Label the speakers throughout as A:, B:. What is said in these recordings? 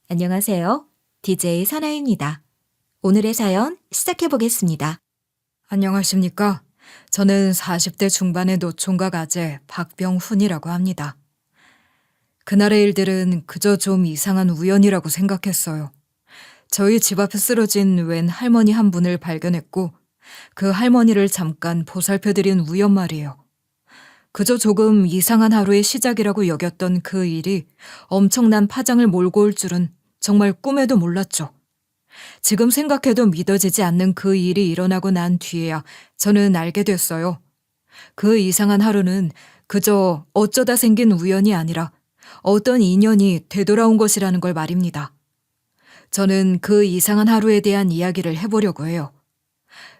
A: 안녕하세요. DJ 사나입니다. 오늘의 사연 시작해 보겠습니다.
B: 안녕하십니까? 저는 40대 중반의 노총각 아재 박병훈이라고 합니다. 그날의 일들은 그저 좀 이상한 우연이라고 생각했어요. 저희 집 앞에 쓰러진 웬 할머니 한 분을 발견했고 그 할머니를 잠깐 보살펴드린 우연 말이에요. 그저 조금 이상한 하루의 시작이라고 여겼던 그 일이 엄청난 파장을 몰고 올 줄은 정말 꿈에도 몰랐죠. 지금 생각해도 믿어지지 않는 그 일이 일어나고 난 뒤에야 저는 알게 됐어요. 그 이상한 하루는 그저 어쩌다 생긴 우연이 아니라 어떤 인연이 되돌아온 것이라는 걸 말입니다. 저는 그 이상한 하루에 대한 이야기를 해보려고 해요.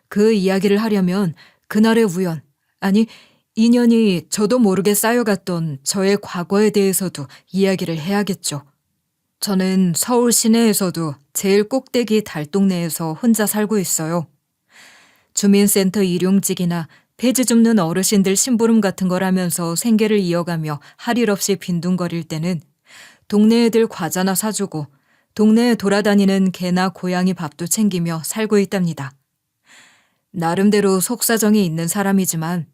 B: 그 이야기를 하려면 그날의 우연, 아니 인연이 저도 모르게 쌓여갔던 저의 과거에 대해서도 이야기를 해야겠죠. 저는 서울 시내에서도 제일 꼭대기 달동네에서 혼자 살고 있어요. 주민센터 일용직이나 폐지 줍는 어르신들 심부름 같은 걸 하면서 생계를 이어가며 할 일 없이 빈둥거릴 때는 동네 애들 과자나 사주고 동네에 돌아다니는 개나 고양이 밥도 챙기며 살고 있답니다. 나름대로 속사정이 있는 사람이지만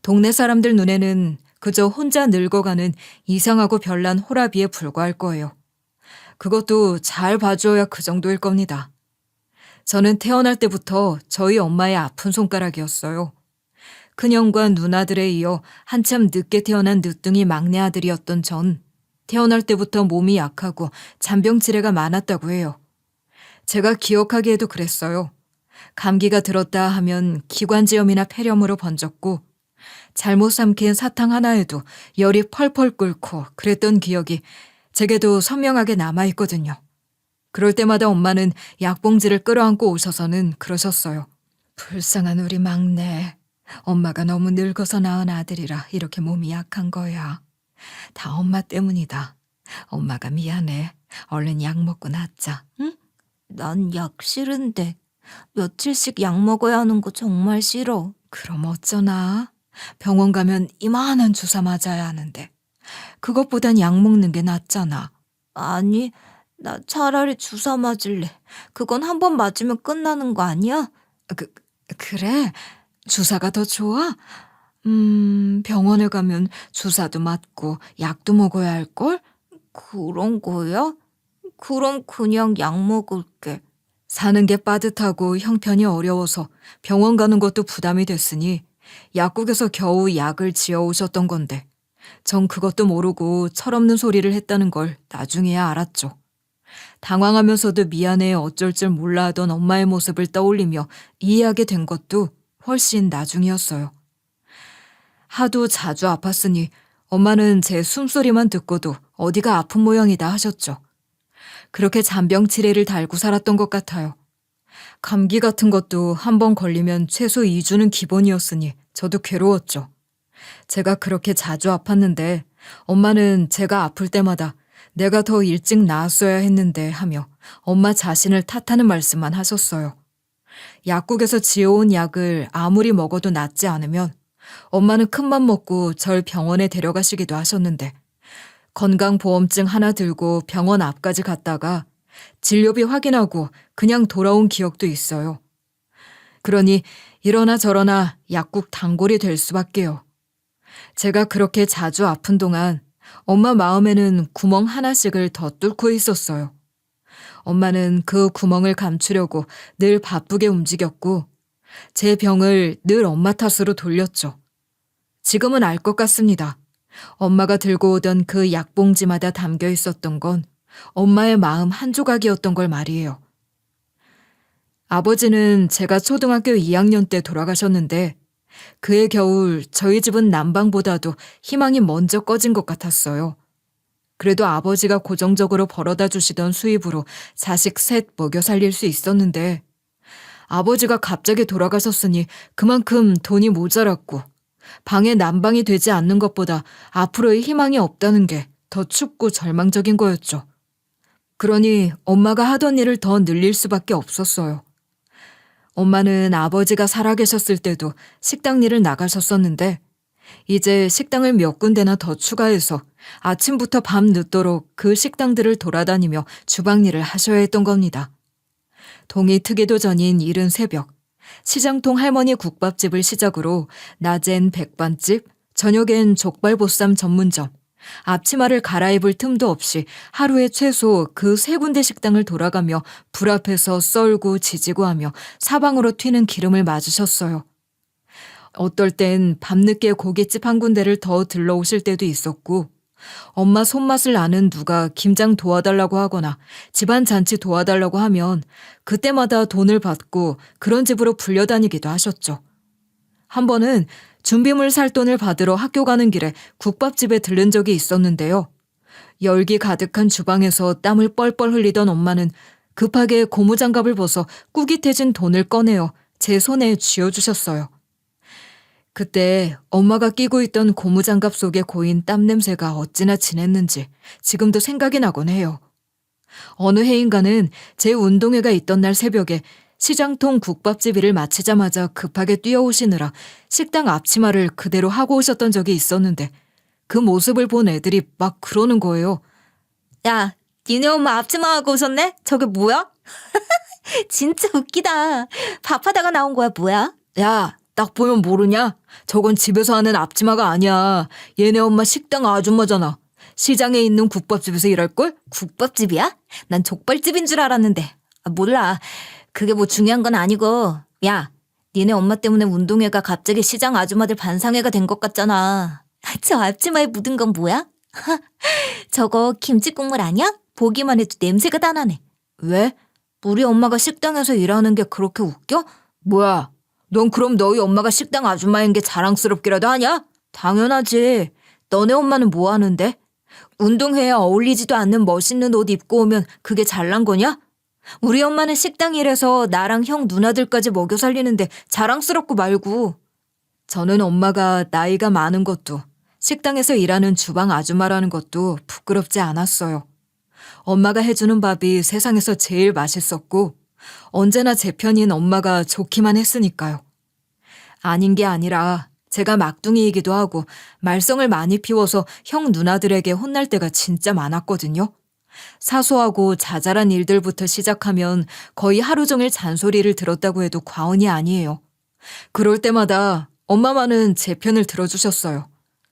B: 동네 사람들 눈에는 그저 혼자 늙어가는 이상하고 별난 호라비에 불과할 거예요. 그것도 잘 봐줘야 그 정도일 겁니다. 저는 태어날 때부터 저희 엄마의 아픈 손가락이었어요. 큰형과 누나들에 이어 한참 늦게 태어난 늦둥이 막내 아들이었던 전 태어날 때부터 몸이 약하고 잔병치레가 많았다고 해요. 제가 기억하기에도 그랬어요. 감기가 들었다 하면 기관지염이나 폐렴으로 번졌고 잘못 삼킨 사탕 하나에도 열이 펄펄 끓고 그랬던 기억이 제게도 선명하게 남아있거든요. 그럴 때마다 엄마는 약봉지를 끌어안고 오셔서는 그러셨어요. 불쌍한 우리 막내. 엄마가 너무 늙어서 낳은 아들이라 이렇게 몸이 약한 거야. 다 엄마 때문이다. 엄마가 미안해. 얼른 약 먹고 낫자. 응?
A: 난 약 싫은데 며칠씩 약 먹어야 하는 거 정말 싫어.
B: 그럼 어쩌나? 병원 가면 이만한 주사 맞아야 하는데. 그것보단 약 먹는 게 낫잖아.
A: 아니, 나 차라리 주사 맞을래. 그건 한 번 맞으면 끝나는 거 아니야?
B: 그래? 주사가 더 좋아? 병원에 가면 주사도 맞고 약도 먹어야 할걸?
A: 그런 거야? 그럼 그냥 약 먹을게.
B: 사는 게 빠듯하고 형편이 어려워서 병원 가는 것도 부담이 됐으니 약국에서 겨우 약을 지어오셨던 건데 전 그것도 모르고 철없는 소리를 했다는 걸 나중에야 알았죠. 당황하면서도 미안해 어쩔 줄 몰라 하던 엄마의 모습을 떠올리며 이해하게 된 것도 훨씬 나중이었어요. 하도 자주 아팠으니 엄마는 제 숨소리만 듣고도 어디가 아픈 모양이다 하셨죠. 그렇게 잔병치레를 달고 살았던 것 같아요. 감기 같은 것도 한 번 걸리면 최소 2주는 기본이었으니 저도 괴로웠죠. 제가 그렇게 자주 아팠는데 엄마는 제가 아플 때마다 내가 더 일찍 나았어야 했는데 하며 엄마 자신을 탓하는 말씀만 하셨어요. 약국에서 지어온 약을 아무리 먹어도 낫지 않으면 엄마는 큰맘 먹고 절 병원에 데려가시기도 하셨는데 건강보험증 하나 들고 병원 앞까지 갔다가 진료비 확인하고 그냥 돌아온 기억도 있어요. 그러니 이러나 저러나 약국 단골이 될 수밖에요. 제가 그렇게 자주 아픈 동안 엄마 마음에는 구멍 하나씩을 더 뚫고 있었어요. 엄마는 그 구멍을 감추려고 늘 바쁘게 움직였고 제 병을 늘 엄마 탓으로 돌렸죠. 지금은 알 것 같습니다. 엄마가 들고 오던 그 약봉지마다 담겨 있었던 건 엄마의 마음 한 조각이었던 걸 말이에요. 아버지는 제가 초등학교 2학년 때 돌아가셨는데 그해 겨울 저희 집은 난방보다도 희망이 먼저 꺼진 것 같았어요. 그래도 아버지가 고정적으로 벌어다 주시던 수입으로 자식 셋 먹여 살릴 수 있었는데 아버지가 갑자기 돌아가셨으니 그만큼 돈이 모자랐고 방에 난방이 되지 않는 것보다 앞으로의 희망이 없다는 게 더 춥고 절망적인 거였죠. 그러니 엄마가 하던 일을 더 늘릴 수밖에 없었어요. 엄마는 아버지가 살아계셨을 때도 식당 일을 나가셨었는데 이제 식당을 몇 군데나 더 추가해서 아침부터 밤 늦도록 그 식당들을 돌아다니며 주방 일을 하셔야 했던 겁니다. 동이 트기도 전인 이른 새벽, 시장통 할머니 국밥집을 시작으로 낮엔 백반집, 저녁엔 족발보쌈 전문점, 앞치마를 갈아입을 틈도 없이 하루에 최소 그 세 군데 식당을 돌아가며 불 앞에서 썰고 지지고 하며 사방으로 튀는 기름을 맞으셨어요. 어떨 땐 밤늦게 고깃집 한 군데를 더 들러오실 때도 있었고, 엄마 손맛을 아는 누가 김장 도와달라고 하거나 집안 잔치 도와달라고 하면 그때마다 돈을 받고 그런 집으로 불려다니기도 하셨죠. 한 번은 준비물 살 돈을 받으러 학교 가는 길에 국밥집에 들른 적이 있었는데요. 열기 가득한 주방에서 땀을 뻘뻘 흘리던 엄마는 급하게 고무장갑을 벗어 꾸깃해진 돈을 꺼내어 제 손에 쥐어주셨어요. 그때 엄마가 끼고 있던 고무장갑 속에 고인 땀 냄새가 어찌나 진했는지 지금도 생각이 나곤 해요. 어느 해인가는 제 운동회가 있던 날 새벽에 시장통 국밥집 일을 마치자마자 급하게 뛰어오시느라 식당 앞치마를 그대로 하고 오셨던 적이 있었는데 그 모습을 본 애들이 막 그러는 거예요.
A: 야, 니네 엄마 앞치마 하고 오셨네? 저게 뭐야? 진짜 웃기다. 밥하다가 나온 거야, 뭐야?
B: 야, 딱 보면 모르냐? 저건 집에서 하는 앞치마가 아니야. 얘네 엄마 식당 아줌마잖아. 시장에 있는 국밥집에서 일할걸?
A: 국밥집이야? 난 족발집인 줄 알았는데. 몰라. 그게 뭐 중요한 건 아니고. 야, 니네 엄마 때문에 운동회가 갑자기 시장 아줌마들 반상회가 된 것 같잖아. 저 앞치마에 묻은 건 뭐야? 저거 김치 국물 아니야? 보기만 해도 냄새가 다 나네.
B: 왜?
A: 우리 엄마가 식당에서 일하는 게 그렇게 웃겨?
B: 뭐야? 넌 그럼 너희 엄마가 식당 아줌마인 게 자랑스럽기라도 하냐?
A: 당연하지. 너네 엄마는 뭐 하는데? 운동회에 어울리지도 않는 멋있는 옷 입고 오면 그게 잘난 거냐? 우리 엄마는 식당 일해서 나랑 형 누나들까지 먹여 살리는데 자랑스럽고 말고.
B: 저는 엄마가 나이가 많은 것도 식당에서 일하는 주방 아줌마라는 것도 부끄럽지 않았어요. 엄마가 해주는 밥이 세상에서 제일 맛있었고 언제나 제 편인 엄마가 좋기만 했으니까요. 아닌 게 아니라 제가 막둥이이기도 하고 말썽을 많이 피워서 형 누나들에게 혼날 때가 진짜 많았거든요. 사소하고 자잘한 일들부터 시작하면 거의 하루 종일 잔소리를 들었다고 해도 과언이 아니에요. 그럴 때마다 엄마만은 제 편을 들어주셨어요.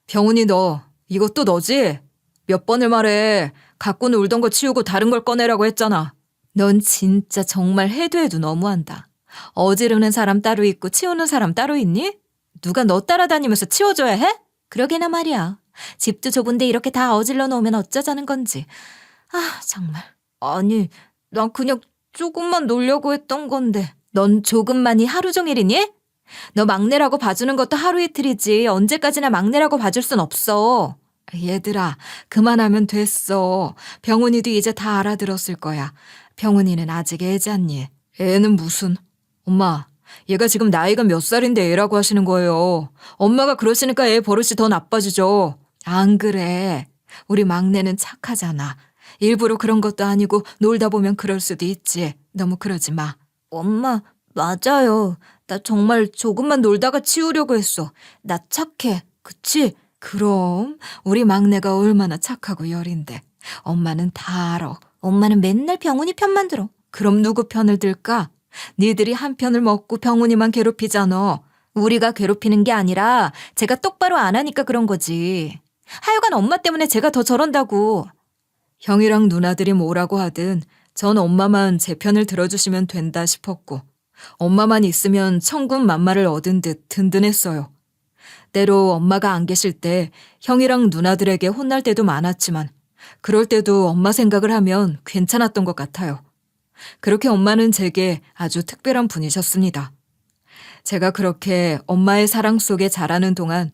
B: 병훈이 너 이것도 너지? 몇 번을 말해. 갖고 놀던 거 치우고 다른 걸 꺼내라고 했잖아.
A: 넌 진짜 정말 해도 해도 너무한다. 어지르는 사람 따로 있고 치우는 사람 따로 있니? 누가 너 따라다니면서 치워줘야 해? 그러게나 말이야. 집도 좁은데 이렇게 다 어질러 놓으면 어쩌자는 건지. 아, 정말. 아니, 난 그냥 조금만 놀려고 했던 건데. 넌 조금만이 하루 종일이니? 너 막내라고 봐주는 것도 하루 이틀이지 언제까지나 막내라고 봐줄 순 없어.
B: 얘들아, 그만하면 됐어. 병훈이도 이제 다 알아들었을 거야. 병훈이는 아직 애잖니. 애는 무슨. 엄마, 얘가 지금 나이가 몇 살인데 애라고 하시는 거예요. 엄마가 그러시니까 애 버릇이 더 나빠지죠. 안 그래. 우리 막내는 착하잖아. 일부러 그런 것도 아니고 놀다 보면 그럴 수도 있지. 너무 그러지 마.
A: 엄마, 맞아요. 나 정말 조금만 놀다가 치우려고 했어. 나 착해. 그치?
B: 그럼 우리 막내가 얼마나 착하고 여린데. 엄마는 다 알아.
A: 엄마는 맨날 병훈이 편만 들어.
B: 그럼 누구 편을 들까? 니들이 한 편을 먹고 병훈이만 괴롭히잖아.
A: 우리가 괴롭히는 게 아니라 제가 똑바로 안 하니까 그런 거지. 하여간 엄마 때문에 제가 더 저런다고.
B: 형이랑 누나들이 뭐라고 하든 전 엄마만 제 편을 들어주시면 된다 싶었고 엄마만 있으면 천군만마를 얻은 듯 든든했어요. 때로 엄마가 안 계실 때 형이랑 누나들에게 혼날 때도 많았지만 그럴 때도 엄마 생각을 하면 괜찮았던 것 같아요. 그렇게 엄마는 제게 아주 특별한 분이셨습니다. 제가 그렇게 엄마의 사랑 속에 자라는 동안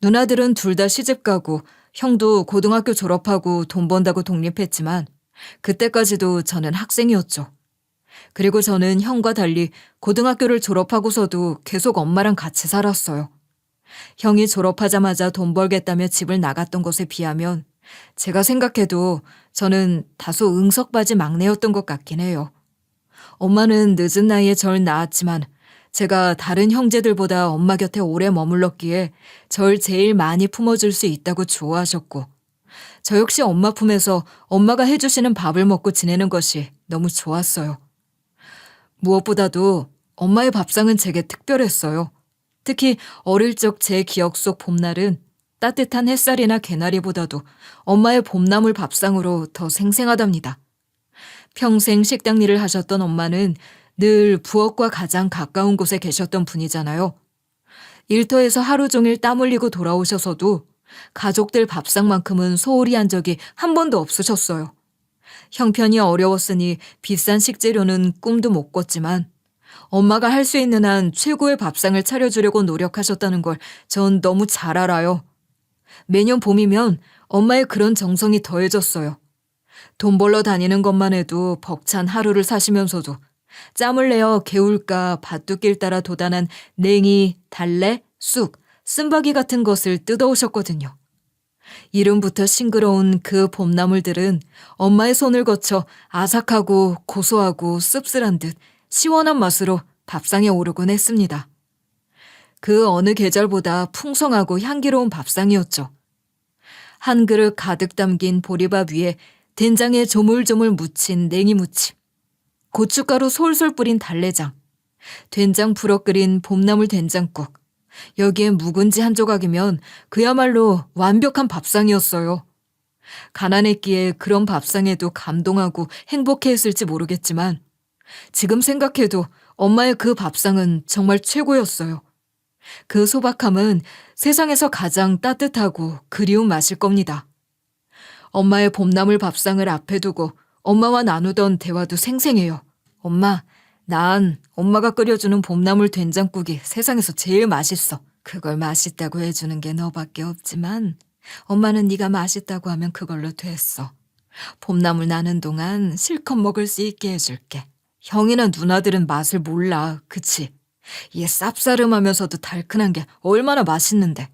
B: 누나들은 둘 다 시집가고 형도 고등학교 졸업하고 돈 번다고 독립했지만 그때까지도 저는 학생이었죠. 그리고 저는 형과 달리 고등학교를 졸업하고서도 계속 엄마랑 같이 살았어요. 형이 졸업하자마자 돈 벌겠다며 집을 나갔던 것에 비하면 제가 생각해도 저는 다소 응석바지 막내였던 것 같긴 해요. 엄마는 늦은 나이에 절 낳았지만 제가 다른 형제들보다 엄마 곁에 오래 머물렀기에 절 제일 많이 품어줄 수 있다고 좋아하셨고, 저 역시 엄마 품에서 엄마가 해주시는 밥을 먹고 지내는 것이 너무 좋았어요. 무엇보다도 엄마의 밥상은 제게 특별했어요. 특히 어릴 적 제 기억 속 봄날은 따뜻한 햇살이나 개나리보다도 엄마의 봄나물 밥상으로 더 생생하답니다. 평생 식당 일을 하셨던 엄마는 늘 부엌과 가장 가까운 곳에 계셨던 분이잖아요. 일터에서 하루 종일 땀 흘리고 돌아오셔서도 가족들 밥상만큼은 소홀히 한 적이 한 번도 없으셨어요. 형편이 어려웠으니 비싼 식재료는 꿈도 못 꿨지만 엄마가 할 수 있는 한 최고의 밥상을 차려주려고 노력하셨다는 걸 전 너무 잘 알아요. 매년 봄이면 엄마의 그런 정성이 더해졌어요. 돈 벌러 다니는 것만 해도 벅찬 하루를 사시면서도 짬을 내어 개울가 밭두길 따라 도단한 냉이, 달래, 쑥, 쓴바귀 같은 것을 뜯어오셨거든요. 이름부터 싱그러운 그 봄나물들은 엄마의 손을 거쳐 아삭하고 고소하고 씁쓸한 듯 시원한 맛으로 밥상에 오르곤 했습니다. 그 어느 계절보다 풍성하고 향기로운 밥상이었죠. 한 그릇 가득 담긴 보리밥 위에 된장에 조물조물 묻힌 냉이무침, 고춧가루 솔솔 뿌린 달래장, 된장 풀어 끓인 봄나물 된장국, 여기에 묵은지 한 조각이면 그야말로 완벽한 밥상이었어요. 가난했기에 그런 밥상에도 감동하고 행복해했을지 모르겠지만 지금 생각해도 엄마의 그 밥상은 정말 최고였어요. 그 소박함은 세상에서 가장 따뜻하고 그리운 맛일 겁니다. 엄마의 봄나물 밥상을 앞에 두고 엄마와 나누던 대화도 생생해요. 엄마, 난 엄마가 끓여주는 봄나물 된장국이 세상에서 제일 맛있어. 그걸 맛있다고 해주는 게 너밖에 없지만 엄마는 네가 맛있다고 하면 그걸로 됐어. 봄나물 나는 동안 실컷 먹을 수 있게 해줄게. 형이나 누나들은 맛을 몰라, 그치? 얘 쌉싸름하면서도 달큰한 게 얼마나 맛있는데.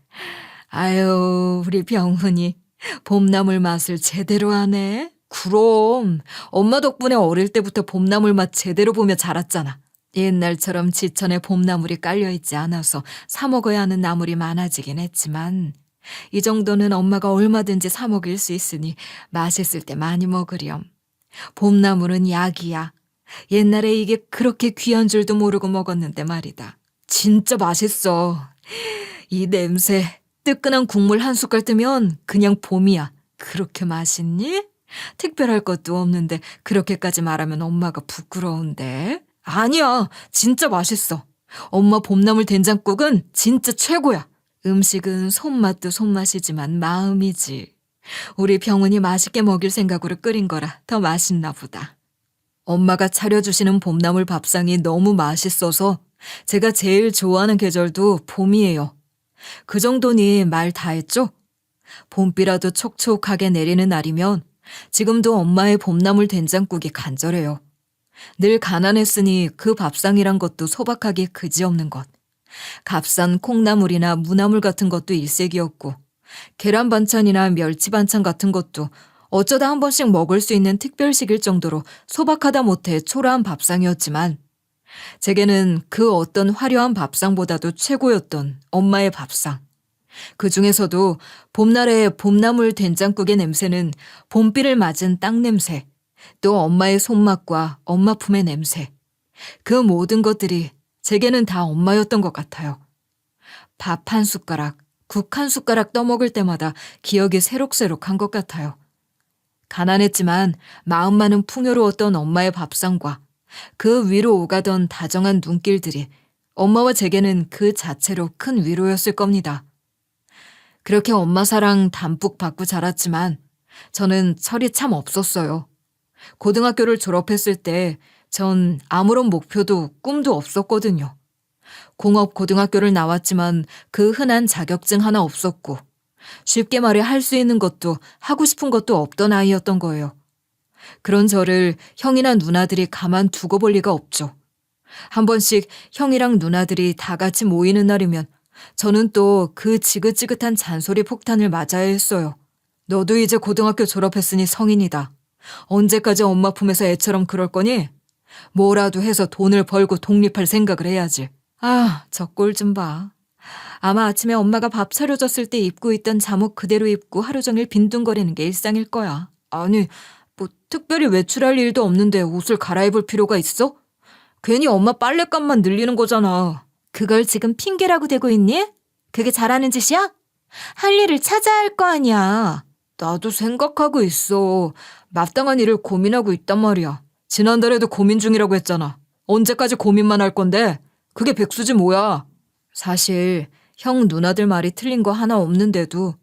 B: 아유, 우리 병훈이 봄나물 맛을 제대로 하네. 그럼 엄마 덕분에 어릴 때부터 봄나물 맛 제대로 보며 자랐잖아. 옛날처럼 지천에 봄나물이 깔려있지 않아서 사 먹어야 하는 나물이 많아지긴 했지만 이 정도는 엄마가 얼마든지 사 먹일 수 있으니 맛있을 때 많이 먹으렴. 봄나물은 약이야. 옛날에 이게 그렇게 귀한 줄도 모르고 먹었는데 말이다. 진짜 맛있어. 이 냄새, 뜨끈한 국물 한 숟갈 뜨면 그냥 봄이야. 그렇게 맛있니? 특별할 것도 없는데 그렇게까지 말하면 엄마가 부끄러운데. 아니야, 진짜 맛있어. 엄마 봄나물 된장국은 진짜 최고야. 음식은 손맛도 손맛이지만 마음이지. 우리 병훈이 맛있게 먹일 생각으로 끓인 거라 더 맛있나 보다. 엄마가 차려주시는 봄나물 밥상이 너무 맛있어서 제가 제일 좋아하는 계절도 봄이에요. 그 정도니 말 다 했죠? 봄비라도 촉촉하게 내리는 날이면 지금도 엄마의 봄나물 된장국이 간절해요. 늘 가난했으니 그 밥상이란 것도 소박하기 그지없는 것. 값싼 콩나물이나 무나물 같은 것도 일색이었고 계란 반찬이나 멸치 반찬 같은 것도 어쩌다 한 번씩 먹을 수 있는 특별식일 정도로 소박하다 못해 초라한 밥상이었지만 제게는 그 어떤 화려한 밥상보다도 최고였던 엄마의 밥상. 그 중에서도 봄날의 봄나물 된장국의 냄새는 봄비를 맞은 땅 냄새, 또 엄마의 손맛과 엄마 품의 냄새. 그 모든 것들이 제게는 다 엄마였던 것 같아요. 밥 한 숟가락, 국 한 숟가락 떠먹을 때마다 기억이 새록새록한 것 같아요. 가난했지만 마음만은 풍요로웠던 엄마의 밥상과 그 위로 오가던 다정한 눈길들이 엄마와 제게는 그 자체로 큰 위로였을 겁니다. 그렇게 엄마 사랑 담뿍 받고 자랐지만 저는 철이 참 없었어요. 고등학교를 졸업했을 때 전 아무런 목표도 꿈도 없었거든요. 공업고등학교를 나왔지만 그 흔한 자격증 하나 없었고 쉽게 말해 할 수 있는 것도 하고 싶은 것도 없던 아이였던 거예요. 그런 저를 형이나 누나들이 가만 두고 볼 리가 없죠. 한 번씩 형이랑 누나들이 다 같이 모이는 날이면 저는 또 그 지긋지긋한 잔소리 폭탄을 맞아야 했어요. 너도 이제 고등학교 졸업했으니 성인이다. 언제까지 엄마 품에서 애처럼 그럴 거니? 뭐라도 해서 돈을 벌고 독립할 생각을 해야지.
A: 아, 저 꼴 좀 봐. 아마 아침에 엄마가 밥 차려줬을 때 입고 있던 잠옷 그대로 입고 하루 종일 빈둥거리는 게 일상일 거야.
B: 아니, 뭐 특별히 외출할 일도 없는데 옷을 갈아입을 필요가 있어? 괜히 엄마 빨랫감만 늘리는 거잖아.
A: 그걸 지금 핑계라고 대고 있니? 그게 잘하는 짓이야? 할 일을 찾아야 할 거 아니야.
B: 나도 생각하고 있어. 마땅한 일을 고민하고 있단 말이야. 지난달에도 고민 중이라고 했잖아. 언제까지 고민만 할 건데? 그게 백수지 뭐야. 사실 형 누나들 말이 틀린 거 하나 없는데도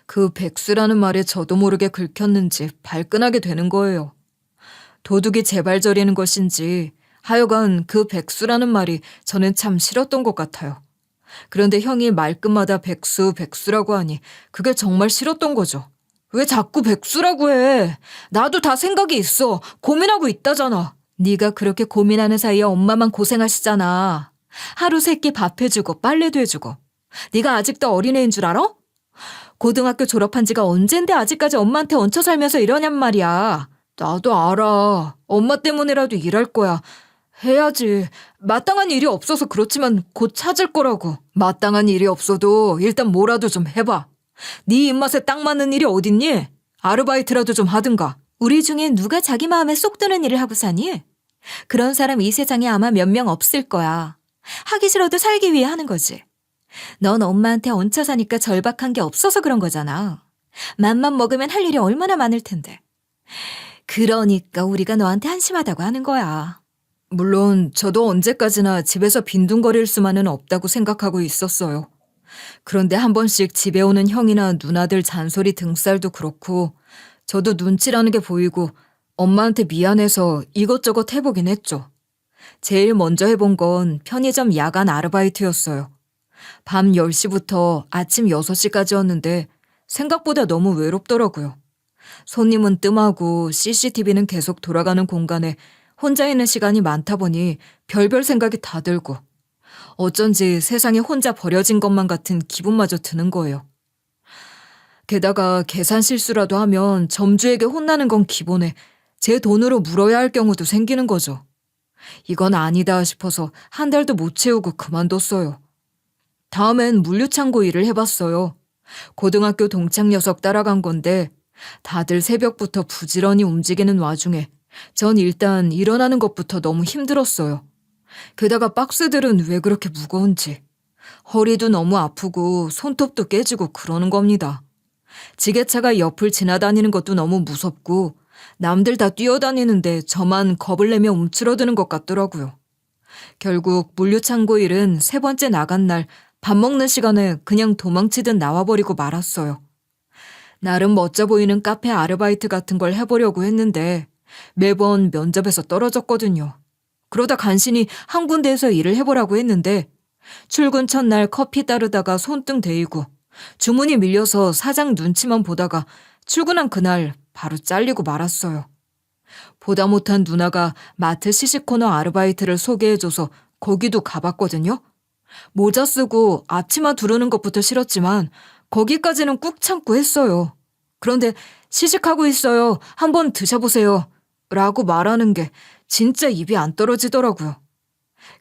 B: 그 백수라는 말에 저도 모르게 긁혔는지 발끈하게 되는 거예요. 도둑이 제발 저리는 것인지 하여간 그 백수라는 말이 저는 참 싫었던 것 같아요. 그런데 형이 말끝마다 백수, 백수라고 하니 그게 정말 싫었던 거죠. 왜 자꾸 백수라고 해? 나도 다 생각이 있어. 고민하고 있다잖아.
A: 네가 그렇게 고민하는 사이에 엄마만 고생하시잖아. 하루 세 끼 밥 해주고 빨래도 해주고. 네가 아직도 어린애인 줄 알아? 고등학교 졸업한 지가 언젠데 아직까지 엄마한테 얹혀 살면서 이러냔 말이야.
B: 나도 알아. 엄마 때문이라도 일할 거야. 해야지. 마땅한 일이 없어서 그렇지만 곧 찾을 거라고. 마땅한 일이 없어도 일단 뭐라도 좀 해봐. 네 입맛에 딱 맞는 일이 어딨니? 아르바이트라도 좀 하든가.
A: 우리 중에 누가 자기 마음에 쏙 드는 일을 하고 사니? 그런 사람 이 세상에 아마 몇 명 없을 거야. 하기 싫어도 살기 위해 하는 거지. 넌 엄마한테 얹혀 사니까 절박한 게 없어서 그런 거잖아. 맘만 먹으면 할 일이 얼마나 많을 텐데. 그러니까 우리가 너한테 한심하다고 하는 거야.
B: 물론 저도 언제까지나 집에서 빈둥거릴 수만은 없다고 생각하고 있었어요. 그런데 한 번씩 집에 오는 형이나 누나들 잔소리 등살도 그렇고 저도 눈치라는 게 보이고 엄마한테 미안해서 이것저것 해보긴 했죠. 제일 먼저 해본 건 편의점 야간 아르바이트였어요. 밤 10시부터 아침 6시까지였는데 생각보다 너무 외롭더라고요. 손님은 뜸하고 CCTV는 계속 돌아가는 공간에 혼자 있는 시간이 많다 보니 별별 생각이 다 들고 어쩐지 세상에 혼자 버려진 것만 같은 기분마저 드는 거예요. 게다가 계산 실수라도 하면 점주에게 혼나는 건 기본에 제 돈으로 물어야 할 경우도 생기는 거죠. 이건 아니다 싶어서 한 달도 못 채우고 그만뒀어요. 다음엔 물류창고 일을 해봤어요. 고등학교 동창 녀석 따라간 건데 다들 새벽부터 부지런히 움직이는 와중에 전 일단 일어나는 것부터 너무 힘들었어요. 게다가 박스들은 왜 그렇게 무거운지. 허리도 너무 아프고 손톱도 깨지고 그러는 겁니다. 지게차가 옆을 지나다니는 것도 너무 무섭고 남들 다 뛰어다니는데 저만 겁을 내며 움츠러드는 것 같더라고요. 결국 물류창고 일은 세 번째 나간 날 밥 먹는 시간에 그냥 도망치듯 나와버리고 말았어요. 나름 멋져 보이는 카페 아르바이트 같은 걸 해보려고 했는데 매번 면접에서 떨어졌거든요. 그러다 간신히 한 군데에서 일을 해보라고 했는데 출근 첫날 커피 따르다가 손등 데이고 주문이 밀려서 사장 눈치만 보다가 출근한 그날 바로 잘리고 말았어요. 보다 못한 누나가 마트 시식코너 아르바이트를 소개해줘서 거기도 가봤거든요. 모자 쓰고 앞치마 두르는 것부터 싫었지만 거기까지는 꾹 참고 했어요. 그런데 시식하고 있어요. 한번 드셔보세요. 라고 말하는 게 진짜 입이 안 떨어지더라고요.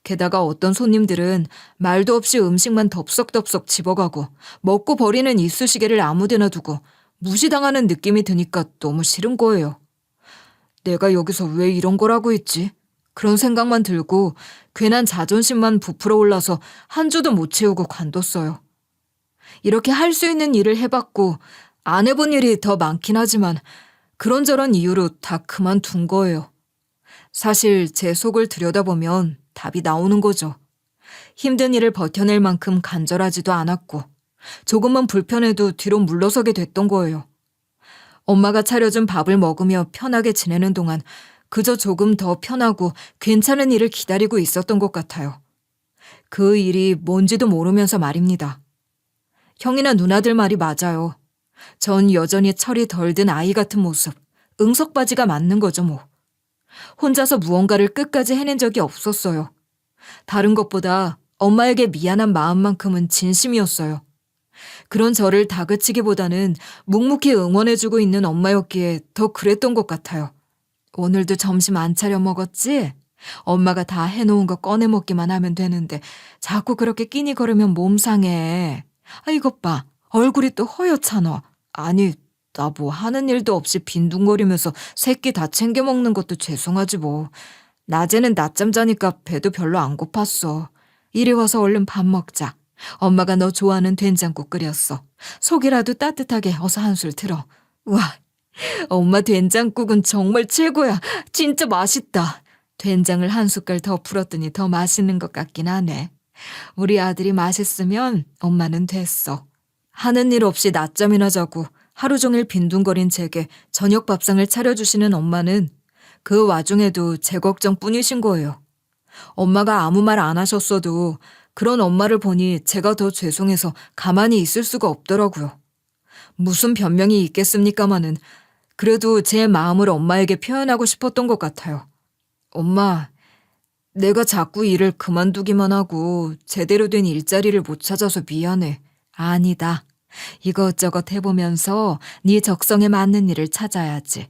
B: 게다가 어떤 손님들은 말도 없이 음식만 덥석덥석 집어가고 먹고 버리는 이쑤시개를 아무데나 두고 무시당하는 느낌이 드니까 너무 싫은 거예요. 내가 여기서 왜 이런 걸 하고 있지? 그런 생각만 들고 괜한 자존심만 부풀어 올라서 한 주도 못 채우고 관뒀어요. 이렇게 할 수 있는 일을 해봤고 안 해본 일이 더 많긴 하지만 그런저런 이유로 다 그만둔 거예요. 사실 제 속을 들여다보면 답이 나오는 거죠. 힘든 일을 버텨낼 만큼 간절하지도 않았고 조금만 불편해도 뒤로 물러서게 됐던 거예요. 엄마가 차려준 밥을 먹으며 편하게 지내는 동안 그저 조금 더 편하고 괜찮은 일을 기다리고 있었던 것 같아요. 그 일이 뭔지도 모르면서 말입니다. 형이나 누나들 말이 맞아요. 전 여전히 철이 덜 든 아이 같은 모습, 응석바지가 맞는 거죠 뭐. 혼자서 무언가를 끝까지 해낸 적이 없었어요. 다른 것보다 엄마에게 미안한 마음만큼은 진심이었어요. 그런 저를 다그치기보다는 묵묵히 응원해주고 있는 엄마였기에 더 그랬던 것 같아요. 오늘도 점심 안 차려 먹었지? 엄마가 다 해놓은 거 꺼내 먹기만 하면 되는데 자꾸 그렇게 끼니 거르면 몸 상해. 아, 이것 봐. 얼굴이 또 허옇잖아. 아니, 나 뭐 하는 일도 없이 빈둥거리면서 새끼 다 챙겨 먹는 것도 죄송하지 뭐. 낮에는 낮잠 자니까 배도 별로 안 고팠어. 이리 와서 얼른 밥 먹자. 엄마가 너 좋아하는 된장국 끓였어. 속이라도 따뜻하게 어서 한술 들어. 와, 엄마 된장국은 정말 최고야. 진짜 맛있다. 된장을 한 숟갈 더 풀었더니 더 맛있는 것 같긴 하네. 우리 아들이 맛있으면 엄마는 됐어. 하는 일 없이 낮잠이나 자고 하루 종일 빈둥거린 제게 저녁 밥상을 차려주시는 엄마는 그 와중에도 제 걱정뿐이신 거예요. 엄마가 아무 말 안 하셨어도 그런 엄마를 보니 제가 더 죄송해서 가만히 있을 수가 없더라고요. 무슨 변명이 있겠습니까마는 그래도 제 마음을 엄마에게 표현하고 싶었던 것 같아요. 엄마, 내가 자꾸 일을 그만두기만 하고 제대로 된 일자리를 못 찾아서 미안해. 아니다. 이것저것 해보면서 네 적성에 맞는 일을 찾아야지.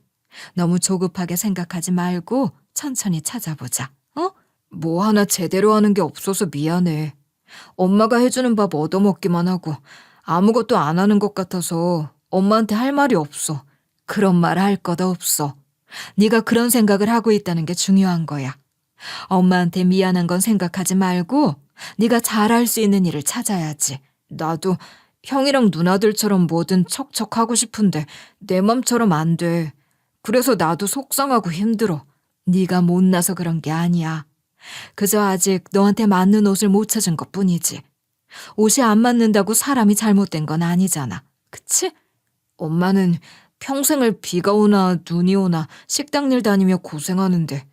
B: 너무 조급하게 생각하지 말고 천천히 찾아보자. 어? 뭐 하나 제대로 하는 게 없어서 미안해. 엄마가 해주는 밥 얻어먹기만 하고 아무것도 안 하는 것 같아서 엄마한테 할 말이 없어. 그런 말 할 것 없어. 네가 그런 생각을 하고 있다는 게 중요한 거야. 엄마한테 미안한 건 생각하지 말고 네가 잘할 수 있는 일을 찾아야지. 나도 형이랑 누나들처럼 뭐든 척척하고 싶은데 내 맘처럼 안 돼. 그래서 나도 속상하고 힘들어. 네가 못나서 그런 게 아니야. 그저 아직 너한테 맞는 옷을 못 찾은 것뿐이지. 옷이 안 맞는다고 사람이 잘못된 건 아니잖아. 그치? 엄마는 평생을 비가 오나 눈이 오나 식당 일 다니며 고생하는데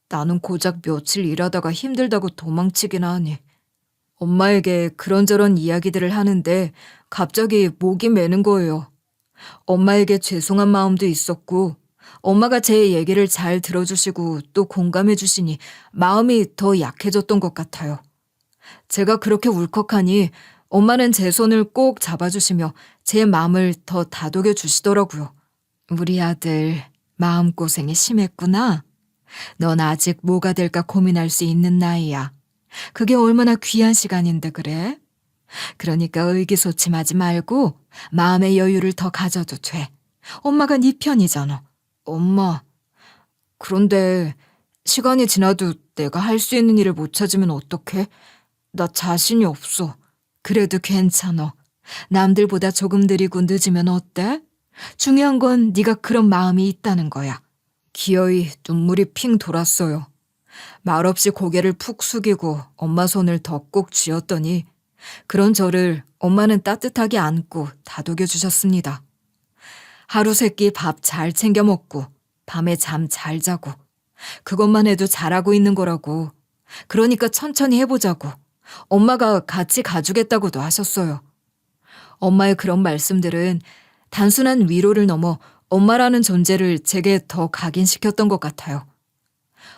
B: 나는 고작 며칠 일하다가 힘들다고 도망치긴 하니. 엄마에게 그런저런 이야기들을 하는데 갑자기 목이 메는 거예요. 엄마에게 죄송한 마음도 있었고 엄마가 제 얘기를 잘 들어주시고 또 공감해 주시니 마음이 더 약해졌던 것 같아요. 제가 그렇게 울컥하니 엄마는 제 손을 꼭 잡아주시며 제 마음을 더 다독여 주시더라고요. 우리 아들 마음고생이 심했구나. 넌 아직 뭐가 될까 고민할 수 있는 나이야. 그게 얼마나 귀한 시간인데 그래? 그러니까 의기소침하지 말고 마음의 여유를 더 가져도 돼. 엄마가 네 편이잖아. 엄마, 그런데 시간이 지나도 내가 할 수 있는 일을 못 찾으면 어떡해? 나 자신이 없어. 그래도 괜찮아. 남들보다 조금 느리고 늦으면 어때? 중요한 건 네가 그런 마음이 있다는 거야. 기어이 눈물이 핑 돌았어요. 말없이 고개를 푹 숙이고 엄마 손을 더 꼭 쥐었더니 그런 저를 엄마는 따뜻하게 안고 다독여 주셨습니다. 하루 세끼 밥 잘 챙겨 먹고 밤에 잠 잘 자고 그것만 해도 잘하고 있는 거라고. 그러니까 천천히 해보자고. 엄마가 같이 가주겠다고도 하셨어요. 엄마의 그런 말씀들은 단순한 위로를 넘어 엄마라는 존재를 제게 더 각인시켰던 것 같아요.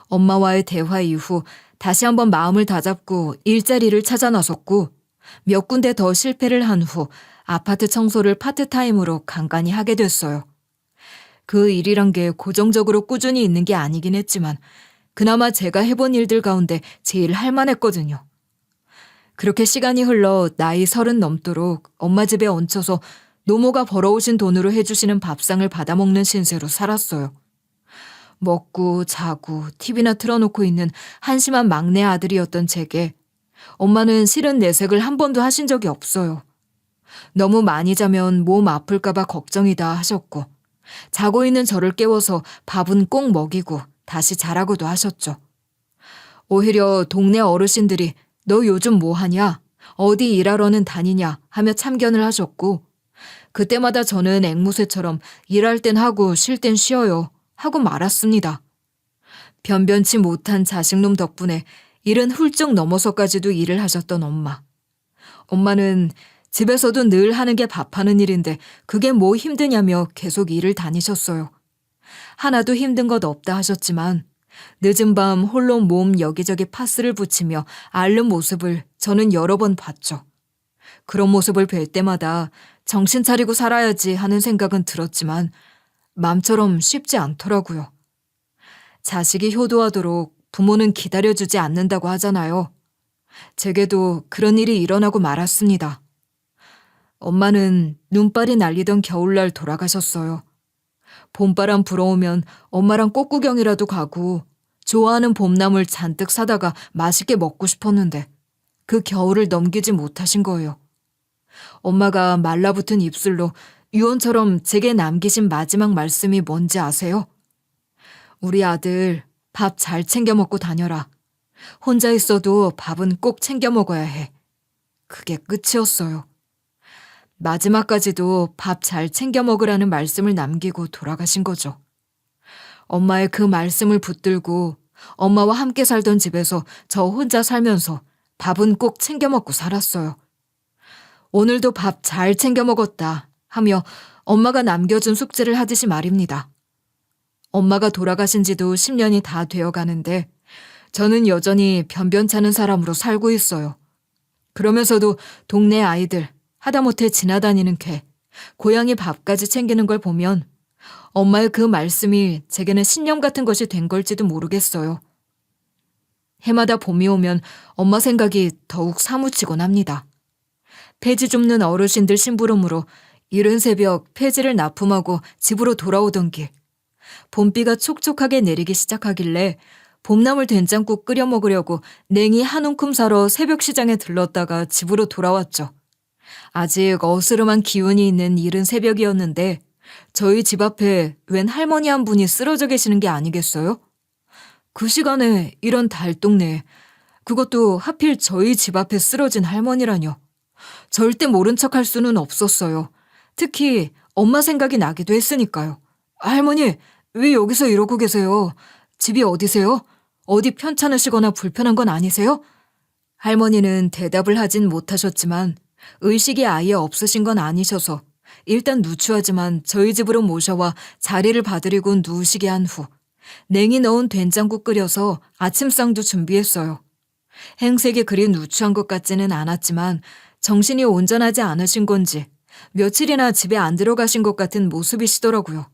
B: 엄마와의 대화 이후 다시 한번 마음을 다잡고 일자리를 찾아 나섰고 몇 군데 더 실패를 한 후 아파트 청소를 파트타임으로 간간히 하게 됐어요. 그 일이란 게 고정적으로 꾸준히 있는 게 아니긴 했지만 그나마 제가 해본 일들 가운데 제일 할만했거든요. 그렇게 시간이 흘러 나이 30 넘도록 엄마 집에 얹혀서 노모가 벌어오신 돈으로 해주시는 밥상을 받아먹는 신세로 살았어요. 먹고 자고 TV나 틀어놓고 있는 한심한 막내 아들이었던 제게 엄마는 실은 내색을 한 번도 하신 적이 없어요. 너무 많이 자면 몸 아플까봐 걱정이다 하셨고 자고 있는 저를 깨워서 밥은 꼭 먹이고 다시 자라고도 하셨죠. 오히려 동네 어르신들이 너 요즘 뭐 하냐? 어디 일하러는 다니냐? 하며 참견을 하셨고 그때마다 저는 앵무새처럼 일할 땐 하고 쉴 땐 쉬어요 하고 말았습니다. 변변치 못한 자식놈 덕분에 일은 훌쩍 넘어서까지도 일을 하셨던 엄마. 엄마는 집에서도 늘 하는 게 밥하는 일인데 그게 뭐 힘드냐며 계속 일을 다니셨어요. 하나도 힘든 것 없다 하셨지만 늦은 밤 홀로 몸 여기저기 파스를 붙이며 앓는 모습을 저는 여러 번 봤죠. 그런 모습을 뵐 때마다 정신 차리고 살아야지 하는 생각은 들었지만 맘처럼 쉽지 않더라고요. 자식이 효도하도록 부모는 기다려주지 않는다고 하잖아요. 제게도 그런 일이 일어나고 말았습니다. 엄마는 눈발이 날리던 겨울날 돌아가셨어요. 봄바람 불어오면 엄마랑 꽃구경이라도 가고 좋아하는 봄나물 잔뜩 사다가 맛있게 먹고 싶었는데 그 겨울을 넘기지 못하신 거예요. 엄마가 말라붙은 입술로 유언처럼 제게 남기신 마지막 말씀이 뭔지 아세요? 우리 아들 밥 잘 챙겨 먹고 다녀라. 혼자 있어도 밥은 꼭 챙겨 먹어야 해. 그게 끝이었어요. 마지막까지도 밥 잘 챙겨 먹으라는 말씀을 남기고 돌아가신 거죠. 엄마의 그 말씀을 붙들고 엄마와 함께 살던 집에서 저 혼자 살면서 밥은 꼭 챙겨 먹고 살았어요. 오늘도 밥 잘 챙겨 먹었다 하며 엄마가 남겨준 숙제를 하듯이 말입니다. 엄마가 돌아가신 지도 10년이 다 되어 가는데 저는 여전히 변변찮은 사람으로 살고 있어요. 그러면서도 동네 아이들, 하다못해 지나다니는 개, 고양이 밥까지 챙기는 걸 보면 엄마의 그 말씀이 제게는 신념 같은 것이 된 걸지도 모르겠어요. 해마다 봄이 오면 엄마 생각이 더욱 사무치곤 합니다. 폐지 줍는 어르신들 심부름으로 이른 새벽 폐지를 납품하고 집으로 돌아오던 길, 봄비가 촉촉하게 내리기 시작하길래 봄나물 된장국 끓여 먹으려고 냉이 한 움큼 사러 새벽 시장에 들렀다가 집으로 돌아왔죠. 아직 어스름한 기운이 있는 이른 새벽이었는데 저희 집 앞에 웬 할머니 한 분이 쓰러져 계시는 게 아니겠어요? 그 시간에 이런 달동네에, 그것도 하필 저희 집 앞에 쓰러진 할머니라뇨. 절대 모른 척 할 수는 없었어요. 특히 엄마 생각이 나기도 했으니까요. 할머니, 왜 여기서 이러고 계세요? 집이 어디세요? 어디 편찮으시거나 불편한 건 아니세요? 할머니는 대답을 하진 못하셨지만 의식이 아예 없으신 건 아니셔서 일단 누추하지만 저희 집으로 모셔와 자리를 봐드리고 누우시게 한 후 냉이 넣은 된장국 끓여서 아침상도 준비했어요. 행색이 그리 누추한 것 같지는 않았지만 정신이 온전하지 않으신 건지 며칠이나 집에 안 들어가신 것 같은 모습이시더라고요.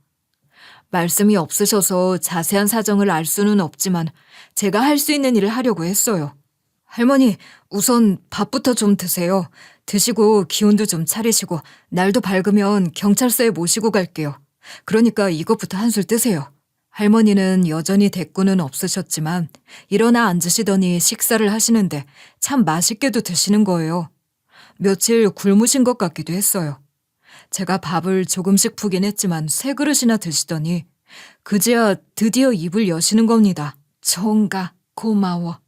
B: 말씀이 없으셔서 자세한 사정을 알 수는 없지만 제가 할 수 있는 일을 하려고 했어요. 할머니, 우선 밥부터 좀 드세요. 드시고 기운도 좀 차리시고 날도 밝으면 경찰서에 모시고 갈게요. 그러니까 이것부터 한술 뜨세요. 할머니는 여전히 대꾸는 없으셨지만 일어나 앉으시더니 식사를 하시는데 참 맛있게도 드시는 거예요. 며칠 굶으신 것 같기도 했어요. 제가 밥을 조금씩 푸긴 했지만 세 그릇이나 드시더니 그제야 드디어 입을 여시는 겁니다. 정가 고마워.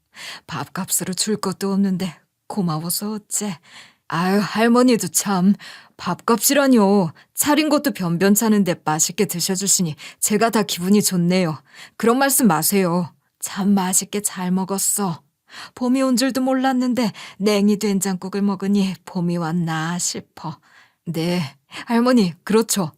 B: 밥값으로 줄 것도 없는데 고마워서 어째. 아유, 할머니도 참. 밥값이라뇨. 차린 것도 변변찮은데 맛있게 드셔주시니 제가 다 기분이 좋네요. 그런 말씀 마세요. 참 맛있게 잘 먹었어. 봄이 온 줄도 몰랐는데 냉이 된장국을 먹으니 봄이 왔나 싶어. 네, 할머니, 그렇죠.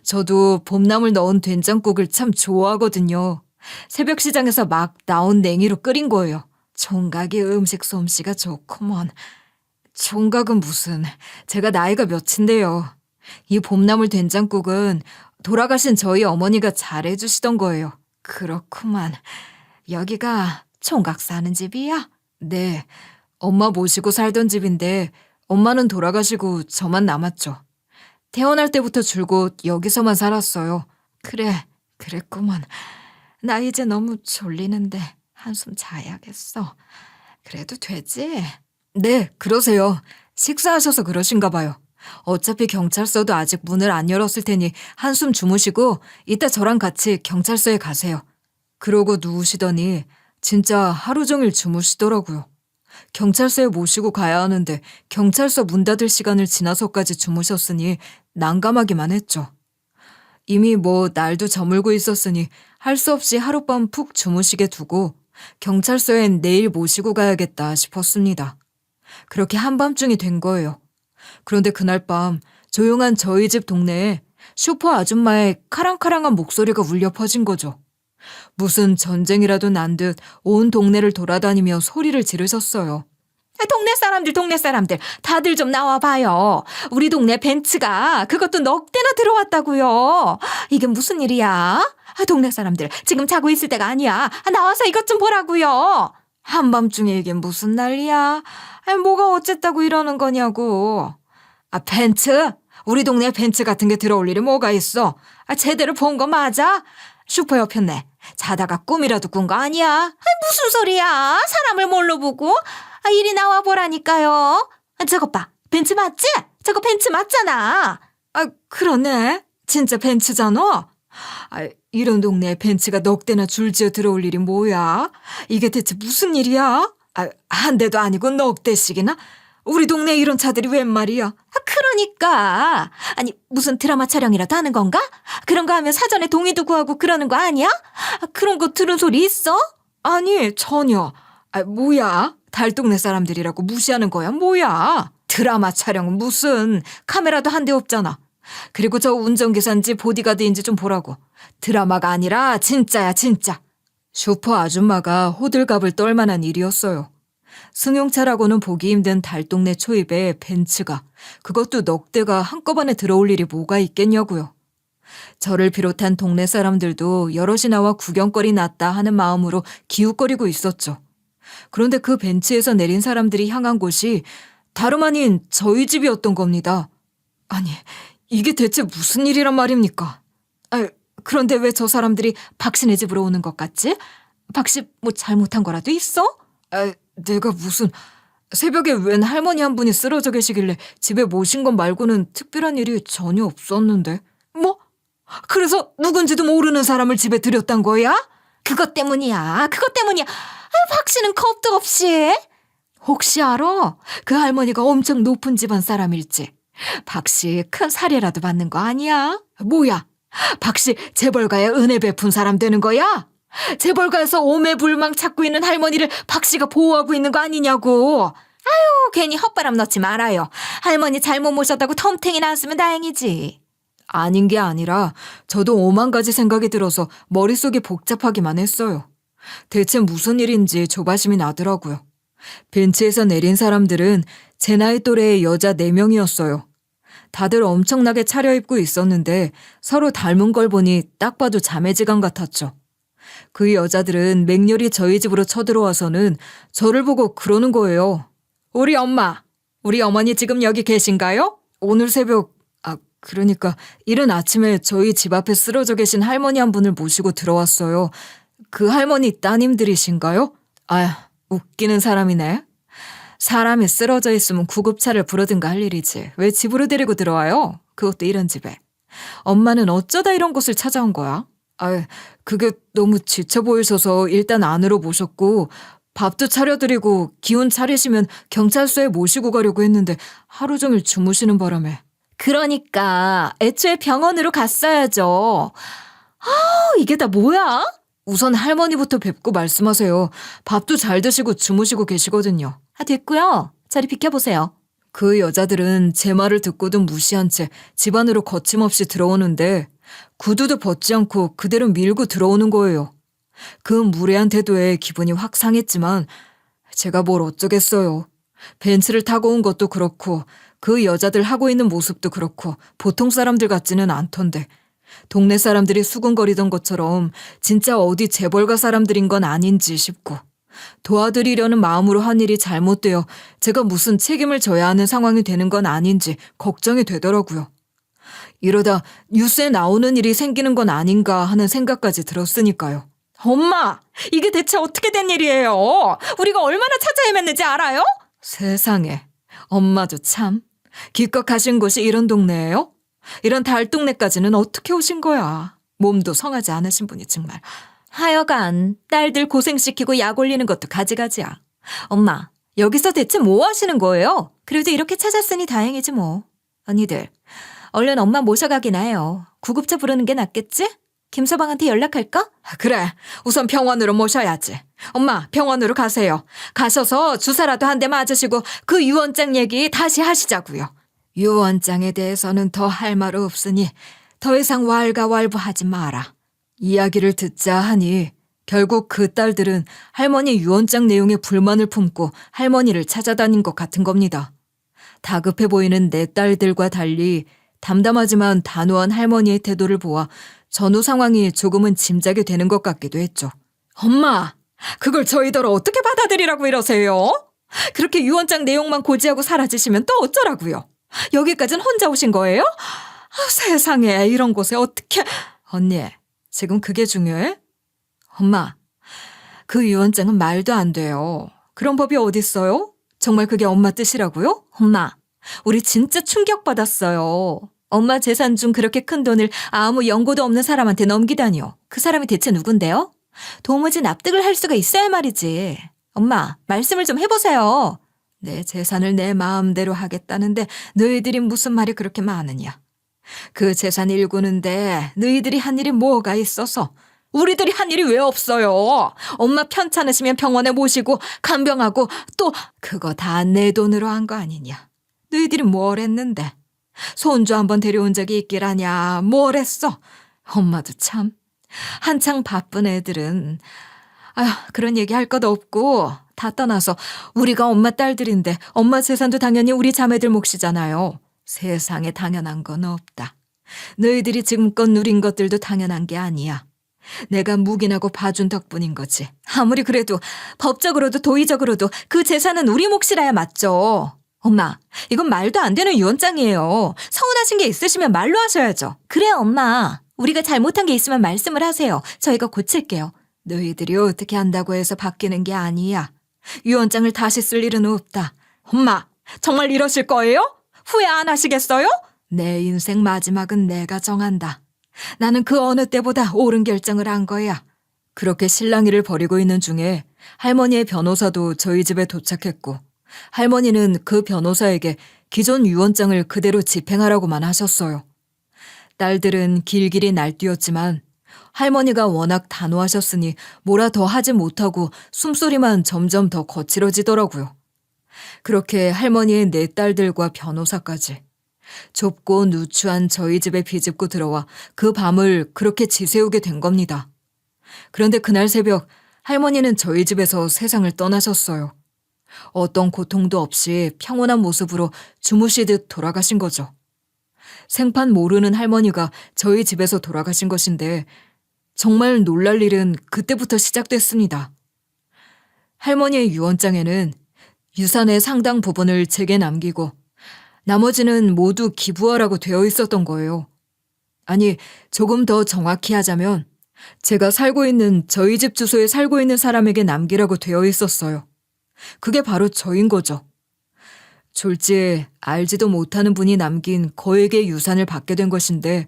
B: 저도 봄나물 넣은 된장국을 참 좋아하거든요. 새벽 시장에서 막 나온 냉이로 끓인 거예요. 총각이 음식 솜씨가 좋구먼. 총각은 무슨, 제가 나이가 몇인데요. 이 봄나물 된장국은 돌아가신 저희 어머니가 잘해주시던 거예요. 그렇구만. 여기가 총각 사는 집이야? 네, 엄마 모시고 살던 집인데 엄마는 돌아가시고 저만 남았죠. 태어날 때부터 줄곧 여기서만 살았어요. 그래, 그랬구먼. 나 이제 너무 졸리는데 한숨 자야겠어. 그래도 되지? 네, 그러세요. 식사하셔서 그러신가 봐요. 어차피 경찰서도 아직 문을 안 열었을 테니 한숨 주무시고 이따 저랑 같이 경찰서에 가세요. 그러고 누우시더니 진짜 하루 종일 주무시더라고요. 경찰서에 모시고 가야 하는데 경찰서 문 닫을 시간을 지나서까지 주무셨으니 난감하기만 했죠. 이미 뭐 날도 저물고 있었으니 할 수 없이 하룻밤 푹 주무시게 두고 경찰서엔 내일 모시고 가야겠다 싶었습니다. 그렇게 한밤중이 된 거예요. 그런데 그날 밤 조용한 저희 집 동네에 슈퍼 아줌마의 카랑카랑한 목소리가 울려 퍼진 거죠. 무슨 전쟁이라도 난 듯 온 동네를 돌아다니며 소리를 지르셨어요.
A: 동네 사람들 다들 좀 나와봐요. 우리 동네 벤츠가 그것도 넉 대나 들어왔다고요. 이게 무슨 일이야? 동네 사람들 지금 자고 있을 때가 아니야. 나와서 이것 좀 보라고요. 한밤중에 이게 무슨 난리야? 뭐가 어쨌다고 이러는 거냐고. 벤츠? 우리 동네 벤츠 같은 게 들어올 일이 뭐가 있어? 제대로 본 거 맞아? 슈퍼 옆였네. 자다가 꿈이라도 꾼 거 아니야? 무슨 소리야? 사람을 뭘로 보고? 이리 나와 보라니까요. 저것 봐. 벤츠 맞지? 저거 벤츠 맞잖아. 그러네. 진짜 벤츠잖아. 이런 동네에 벤츠가 넉 대나 줄지어 들어올 일이 뭐야? 이게 대체 무슨 일이야? 한 대도 아니고 넉 대씩이나? 우리 동네에 이런 차들이 웬 말이야? 그러니까. 무슨 드라마 촬영이라도 하는 건가? 그런 거 하면 사전에 동의도 구하고 그러는 거 아니야? 그런 거 들은 소리 있어? 아니, 전혀. 뭐야? 달동네 사람들이라고 무시하는 거야? 뭐야? 드라마 촬영은 무슨. 카메라도 한 대 없잖아. 그리고 저 운전기사인지 보디가드인지 좀 보라고. 드라마가 아니라 진짜야, 진짜. 슈퍼 아줌마가 호들갑을 떨 만한 일이었어요. 승용차라고는 보기 힘든 달동네 초입에 벤츠가, 그것도 넉 대가 한꺼번에 들어올 일이 뭐가 있겠냐고요. 저를 비롯한 동네 사람들도 여럿이 나와 구경거리 났다 하는 마음으로 기웃거리고 있었죠. 그런데 그 벤츠에서 내린 사람들이 향한 곳이 다름 아닌 저희 집이었던 겁니다. 아니, 이게 대체 무슨 일이란 말입니까? 그런데 왜 저 사람들이 박씨네 집으로 오는 것 같지? 박씨 뭐 잘못한 거라도 있어? 내가 무슨. 새벽에 웬 할머니 한 분이 쓰러져 계시길래 집에 모신 것 말고는 특별한 일이 전혀 없었는데. 뭐? 그래서 누군지도 모르는 사람을 집에 들였단 거야? 그것 때문이야. 박씨는 겁도 없이. 혹시 알아? 그 할머니가 엄청 높은 집안 사람일지. 박씨 큰 사례라도 받는 거 아니야? 뭐야? 박씨 재벌가에 은혜 베푼 사람 되는 거야? 재벌가에서 오매불망 찾고 있는 할머니를 박씨가 보호하고 있는 거 아니냐고. 괜히 헛바람 넣지 말아요. 할머니 잘못 모셨다고 텀탱이 나왔으면 다행이지. 아닌 게 아니라 저도 오만 가지 생각이 들어서 머릿속이 복잡하기만 했어요. 대체 무슨 일인지 조바심이 나더라고요. 벤츠에서 내린 사람들은 제 나이 또래의 여자 4명이었어요. 다들 엄청나게 차려입고 있었는데 서로 닮은 걸 보니 딱 봐도 자매지간 같았죠. 그 여자들은 맹렬히 저희 집으로 쳐들어와서는 저를 보고 그러는 거예요. 우리 엄마, 우리 어머니 지금 여기 계신가요? 오늘 새벽, 그러니까 이른 아침에 저희 집 앞에 쓰러져 계신 할머니 한 분을 모시고 들어왔어요. 그 할머니 따님들이신가요? 웃기는 사람이네. 사람이 쓰러져 있으면 구급차를 부르든가 할 일이지. 왜 집으로 데리고 들어와요? 그것도 이런 집에. 엄마는 어쩌다 이런 곳을 찾아온 거야? 그게 너무 지쳐 보이셔서 일단 안으로 모셨고 밥도 차려드리고 기운 차리시면 경찰서에 모시고 가려고 했는데 하루 종일 주무시는 바람에. 그러니까 애초에 병원으로 갔어야죠. 이게 다 뭐야? 우선 할머니부터 뵙고 말씀하세요. 밥도 잘 드시고 주무시고 계시거든요. 됐고요. 자리 비켜보세요. 그 여자들은 제 말을 듣고도 무시한 채 집 안으로 거침없이 들어오는데 구두도 벗지 않고 그대로 밀고 들어오는 거예요. 그 무례한 태도에 기분이 확 상했지만 제가 뭘 어쩌겠어요. 벤츠를 타고 온 것도 그렇고 그 여자들 하고 있는 모습도 그렇고 보통 사람들 같지는 않던데 동네 사람들이 수군거리던 것처럼 진짜 어디 재벌가 사람들인 건 아닌지 싶고 도와드리려는 마음으로 한 일이 잘못되어 제가 무슨 책임을 져야 하는 상황이 되는 건 아닌지 걱정이 되더라고요. 이러다 뉴스에 나오는 일이 생기는 건 아닌가 하는 생각까지 들었으니까요. 엄마, 이게 대체 어떻게 된 일이에요? 우리가 얼마나 찾아 헤맸는지 알아요? 세상에, 엄마도 참. 기껏 가신 곳이 이런 동네예요? 이런 달동네까지는 어떻게 오신 거야? 몸도 성하지 않으신 분이 정말. 하여간 딸들 고생시키고 약 올리는 것도 가지가지야. 엄마, 여기서 대체 뭐 하시는 거예요? 그래도 이렇게 찾았으니 다행이지 뭐. 언니들, 얼른 엄마 모셔가긴 해요. 구급차 부르는 게 낫겠지? 김서방한테 연락할까? 그래, 우선 병원으로 모셔야지. 엄마, 병원으로 가세요. 가셔서 주사라도 한 대 맞으시고 그 유언장 얘기 다시 하시자고요. 유언장에 대해서는 더 할 말 없으니 더 이상 왈가왈부하지 마라. 이야기를 듣자 하니
B: 결국 그 딸들은 할머니 유언장 내용에 불만을 품고 할머니를 찾아다닌 것 같은 겁니다. 다급해 보이는 내 딸들과 달리 담담하지만 단호한 할머니의 태도를 보아 전후 상황이 조금은 짐작이 되는 것 같기도 했죠. 엄마, 그걸 저희들 어떻게 받아들이라고 이러세요? 그렇게 유언장 내용만 고지하고 사라지시면 또 어쩌라고요? 여기까지는 혼자 오신 거예요? 세상에, 이런 곳에 어떻게... 언니, 지금 그게 중요해? 엄마, 그 유언장은 말도 안 돼요. 그런 법이 어딨어요? 정말 그게 엄마 뜻이라고요? 엄마, 우리 진짜 충격받았어요. 엄마 재산 중 그렇게 큰 돈을 아무 연고도 없는 사람한테 넘기다니요. 그 사람이 대체 누군데요? 도무지 납득을 할 수가 있어야 말이지. 엄마, 말씀을 좀 해보세요. 내 재산을 내 마음대로 하겠다는데 너희들이 무슨 말이 그렇게 많으냐. 그 재산 일구는데 너희들이 한 일이 뭐가 있어서. 우리들이 한 일이 왜 없어요? 엄마 편찮으시면 병원에 모시고 간병하고 또 그거 다 내 돈으로 한 거 아니냐. 너희들이 뭘 했는데. 손주 한번 데려온 적이 있기라냐. 뭘 했어? 엄마도 참. 한창 바쁜 애들은 그런 얘기 할 것도 없고 다 떠나서 우리가 엄마 딸들인데 엄마 재산도 당연히 우리 자매들 몫이잖아요. 세상에 당연한 건 없다. 너희들이 지금껏 누린 것들도 당연한 게 아니야. 내가 묵인하고 봐준 덕분인 거지. 아무리 그래도 법적으로도 도의적으로도 그 재산은 우리 몫이라야 맞죠. 엄마, 이건 말도 안 되는 유언장이에요. 서운하신 게 있으시면 말로 하셔야죠. 그래요, 엄마. 우리가 잘못한 게 있으면 말씀을 하세요. 저희가 고칠게요. 너희들이 어떻게 한다고 해서 바뀌는 게 아니야. 유언장을 다시 쓸 일은 없다. 엄마, 정말 이러실 거예요? 후회 안 하시겠어요? 내 인생 마지막은 내가 정한다. 나는 그 어느 때보다 옳은 결정을 한 거야. 그렇게 실랑이를 벌이고 있는 중에 할머니의 변호사도 저희 집에 도착했고 할머니는 그 변호사에게 기존 유언장을 그대로 집행하라고만 하셨어요. 딸들은 길길이 날뛰었지만 할머니가 워낙 단호하셨으니 뭐라 더 하지 못하고 숨소리만 점점 더 거칠어지더라고요. 그렇게 할머니의 네 딸들과 변호사까지 좁고 누추한 저희 집에 비집고 들어와 그 밤을 그렇게 지새우게 된 겁니다. 그런데 그날 새벽 할머니는 저희 집에서 세상을 떠나셨어요. 어떤 고통도 없이 평온한 모습으로 주무시듯 돌아가신 거죠. 생판 모르는 할머니가 저희 집에서 돌아가신 것인데 정말 놀랄 일은 그때부터 시작됐습니다. 할머니의 유언장에는 유산의 상당 부분을 제게 남기고 나머지는 모두 기부하라고 되어 있었던 거예요. 아니, 조금 더 정확히 하자면 제가 살고 있는 저희 집 주소에 살고 있는 사람에게 남기라고 되어 있었어요. 그게 바로 저인 거죠. 졸지에 알지도 못하는 분이 남긴 거액의 유산을 받게 된 것인데